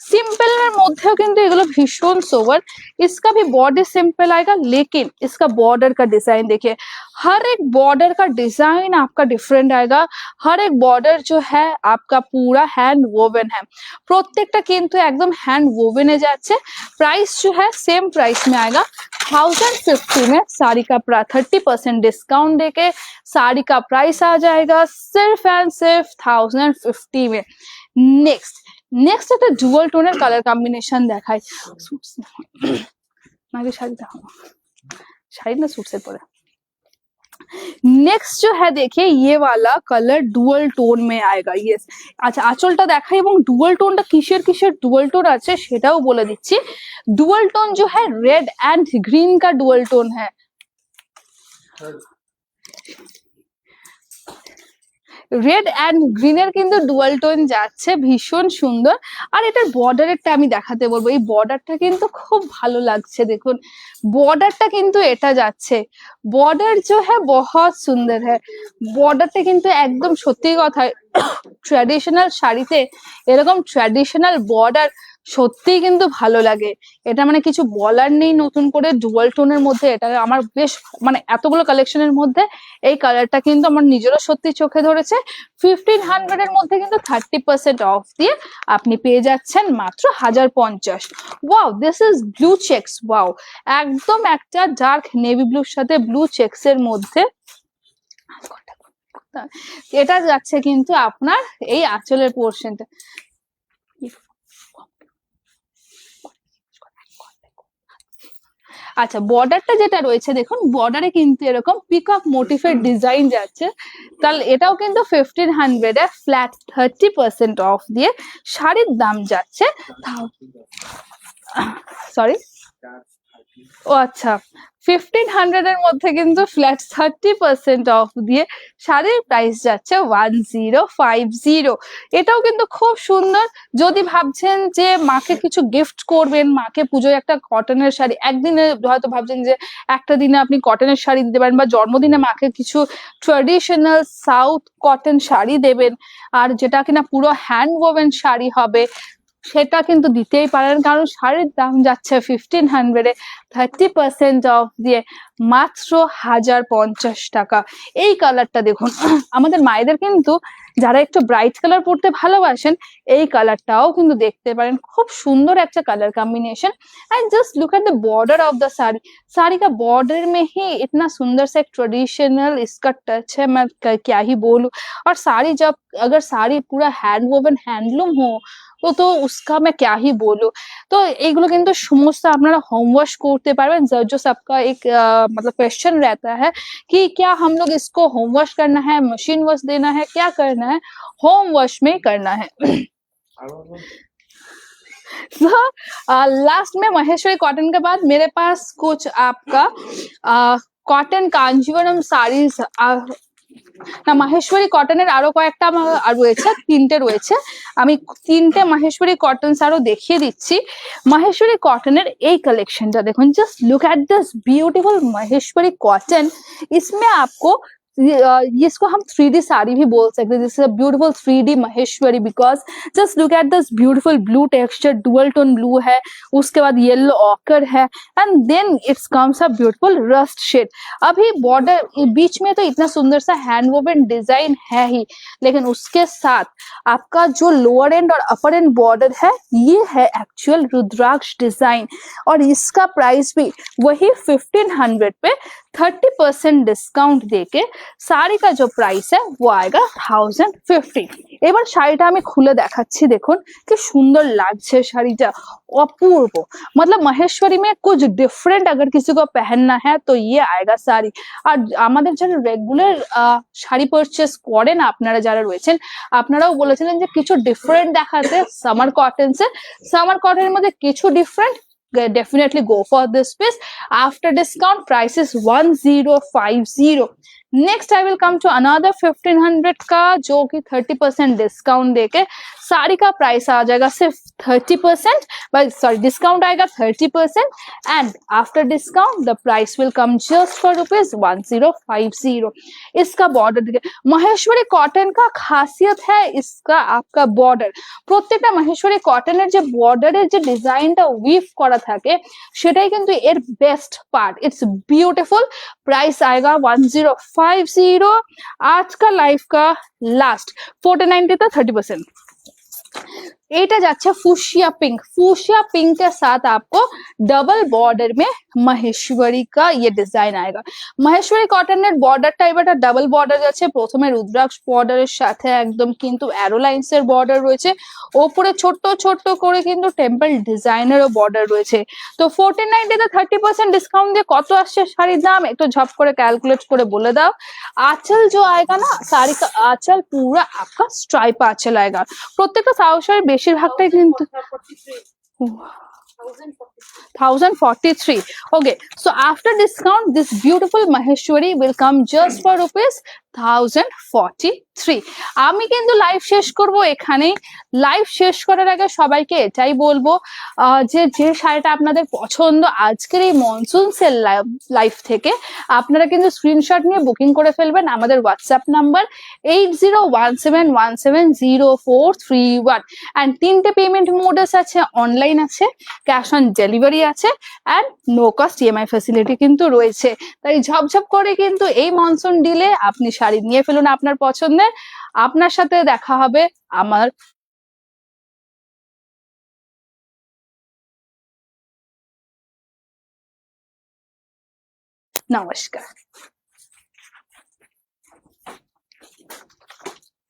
A: सिंपल में मध्य किंतु एगुलो भीषण सोवर। इसका भी बॉर्डर सिंपल आएगा, लेकिन इसका बॉर्डर का डिजाइन देखिए, हर एक बॉर्डर का डिजाइन आपका डिफरेंट आएगा। हर एक बॉर्डर जो है आपका पूरा हैंड वोवन है, प्रत्येकটা কিন্তু একদম हैंड वोवन এ যাচ্ছে। प्राइस जो है सेम प्राइस में आएगा 1050 में। साड़ी का 30% डिस्काउंट देके साड़ी का प्राइस आ जाएगा सिर्फ एंड सिर्फ 1050 में। नेक्स्ट একটা ডুয়াল টোনের কালার কম্বিনেশন দেখাই। আগে শাড়ি দেখাবো, শাড়ি না सूट्स পরে। नेक्स्ट जो है देखिए ये वाला कलर डुअल टोन में आएगा। यस, আচ্ছা আঁচলটা দেখাই এবং ডুয়াল টোনটা কিসের কিসের ডুয়াল টোন আছে সেটাও বলে দিচ্ছি। डुअल टोन जो है रेड एंड ग्रीन का डुअल टोन है। রেড এন্ড গ্রিনের কিন্তু ডুয়াল টোন যাচ্ছে, ভীষণ সুন্দর। আর এটার বর্ডারেরটা আমি দেখাতে বলবো, এই বর্ডারটা কিন্তু খুব ভালো লাগছে। দেখুন বর্ডারটা কিন্তু এটা যাচ্ছে, বর্ডার जो है बहुत सुंदर है। বর্ডারটা কিন্তু একদম সত্যি কথা ট্র্যাডিশনাল শাড়িতে এরকম ট্র্যাডিশনাল বর্ডার সত্যিই কিন্তু ভালো লাগে। এটা মানে কিছু বলার নেই, নতুন করে ডুয়াল টোনের মধ্যে এটা আমার বেশ মানে এতগুলো কালেকশনের মধ্যে এই কালারটা কিন্তু আমার নিজেরও সত্যি চোখে ধরেছে। 1500 এর মধ্যে কিন্তু 30% অফ দিয়ে আপনি পেয়ে যাচ্ছেন মাত্র 1050। Wow, this is blue checks. Wow, একদম একটা ডার্ক নেভি ব্লুর সাথে ব্লু চেকস এর মধ্যে এটা যাচ্ছে কিন্তু আপনার এই আঁচলের পোর্শনটা। আচ্ছা, বর্ডারটা যেটা রয়েছে দেখুন, বর্ডারে কিন্তু এরকম পিকক মোটিফের ডিজাইন যাচ্ছে। তাহলে এটাও কিন্তু 1500 এ ফ্ল্যাট 30% অফ দিয়ে শাড়ির দাম যাচ্ছে। সরি, ও আচ্ছা, 1500 এর মধ্যে কিন্তু ফ্ল্যাট 30% অফ দিয়ে শাড়ির প্রাইস যাচ্ছে 1050। এটাও কিন্তু খুব সুন্দর। যদি ভাবছেন যে মাকে কিছু গিফট করবেন, মাকে পুজোয় একটা কটনের শাড়ি, একদিনে হয়তো ভাবছেন যে একটা দিনে আপনি কটনের শাড়ি দিতে পারেন, বা জন্মদিনে মাকে কিছু ট্রেডিশনাল সাউথ কটন শাড়ি দেবেন, আর যেটা কিনা পুরো হ্যান্ড ওভেন শাড়ি হবে, সেটা কিন্তু দিতেই পারেন। কারণ শাড়ির দাম যাচ্ছে 1500 এ 30% অফ দিয়ে মাত্র 1050 টাকা। এই কালারটা দেখুন, আমাদের মায়েদের কিন্তু যারা একটু ব্রাইট কালার পরতে ভালোবাসেন, এই কালারটাও কিন্তু দেখতে পারেন। খুব সুন্দর একটা colour combination. And just look at the border of the sari. Sari का बॉर्डर में ही इतना सुंदर सा एक ट्रेडिशनल इसका टच है, मैं क्या ही बोलूं। और साड़ी जब अगर साड़ी पूरा हैंड वोवन हैंडलूम हो तो उसका मैं क्या ही बोलूं। तो এগুলো কিন্তু সমস্ত আপনারা হোম ওয়াশ করতে পারবেন। जो सबका एक मतलब क्वेश्चन रहता है कि क्या हम लोग इसको होम वॉश करना है, मशीन वॉश देना है, क्या करना है, होम वॉश में करना है। लास्ट में महेश्वरी कॉटन के बाद मेरे पास कुछ आपका कॉटन कांजीवरम साड़ीज না, মাহেশ্বরী কটনের আরো কয়েকটা আমার রয়েছে, তিনটে রয়েছে। আমি তিনটে মাহেশ্বরী কটন আরো দেখিয়ে দিচ্ছি। মাহেশ্বরী কটনের এই কালেকশনটা দেখুন, just look eight this beautiful Maheshwari cotton. इसमें आपको इसको हम 3D साड़ी भी बोल सकते हैं। This is a beautiful 3D Maheshwari because just look at this beautiful blue texture, dual tone blue है, उसके बाद येलो ऑकर है, and then it's comes a beautiful rust shade. अभी बॉर्डर बीच में तो इतना सुंदर सा हैंड वोवन डिजाइन है ही, लेकिन उसके साथ आपका जो लोअर एंड और अपर एंड बॉर्डर है, ये है एक्चुअल रुद्राक्ष डिजाइन। और इसका प्राइस भी वही 1500 पे 30% डिस्काउंट देके শাড়ি का जो प्राइस है वो आएगा 1050। এবার শাড়িটা আমি খুলে দেখাচ্ছি, দেখুন কি সুন্দর লাগছে শাড়িটা, অপূর্ব। मतलब महेश्वरी में कुछ डिफरेंट अगर किसी को पहनना है तो ये आएगा শাড়ি। আর আমাদের যারা রেগুলার শাড়ি পারচেস করেন, আপনারা যারা রয়েছেন, আপনারাও বলেছিলেন যে কিছু ডিফারেন্ট দেখাতে সামার কটনসে। সামার কটনের মধ্যে কিছু different, definitely go for this piece. After discount price is 1050। Next I will come to another 1500 का, जो कि 30% डिस्काउंट देके साड़ी का प्राइस आ जाएगा सिर्फ 30%, सॉरी डिस्काउंट आएगा 30%, and after discount the price will come just for ₹1050। इसका बॉर्डर देखिए, महेश्वरी कॉटन का खासियत है इसका आपका बॉर्डर। প্রত্যেকটা মহেশ্বরী কটনের যে বর্ডারের যে ডিজাইনটা উইভ করা থাকে, সেটাই কিন্তু এর best part. It's beautiful. Price आएगा 1050। आज का लाइफ का लास्ट 1490 था 30%। এটা যাচ্ছে ফুशिया पिंक। फूशिया पिंक के साथ आपको डबल बॉर्डर में महेश्वरी का ये डिजाइन आएगा। महेश्वरी কটনের বর্ডারটা এবারে ডাবল বর্ডার যাচ্ছে। প্রথমে রুদ্রাক্ষ বর্ডারের সাথে একদম কিন্তু অ্যারো লাইনস এর বর্ডার রয়েছে, ওপরে ছোট্ট ছোট্ট করে কিন্তু টেম্পল ডিজাইনেরও বর্ডার রয়েছে। তো 1490 তে 30% डिस्काउंट দিয়ে কত আসছে শাড়ির দাম একটু ঝপ করে ক্যালকুলেট করে বলে দাও। आंचल जो आएगा ना, साड़ी का आंचल पूरा आपका स्ट्राइप आंचल आएगा। প্রত্যেকটা সাউথ শাড়ির বেশিরভাগটাই কিন্তু 1043। Okay, so after discount this beautiful maheshwari will come just for 1043। আমি কিন্তু লাইভ শেষ করব এখানেই। লাইভ শেষ করার আগে সবাইকে এটাই বলবো যে যে শাড়িটা আপনাদের পছন্দ আজকের এই মনসুন সেল লাইভ থেকে আপনারা কিন্তু স্ক্রিনশট নিয়ে বুকিং করে ফেলবেন আমাদের হোয়াটসঅ্যাপ নাম্বার 8017170431। অ্যান্ড 3টে পেমেন্ট মোডস আছে, অনলাইন আছে, ক্যাশ অন ডেলিভারি আছে, and no cost EMI facility কিন্তু রয়েছে। তাই ঝপঝপ করে কিন্তু এই মনসুন ডিলে আপনি শাড়ি নিয়ে ফেলুন আপনার পছন্দের। আপনার সাথে দেখা হবে আমার নমস্কার।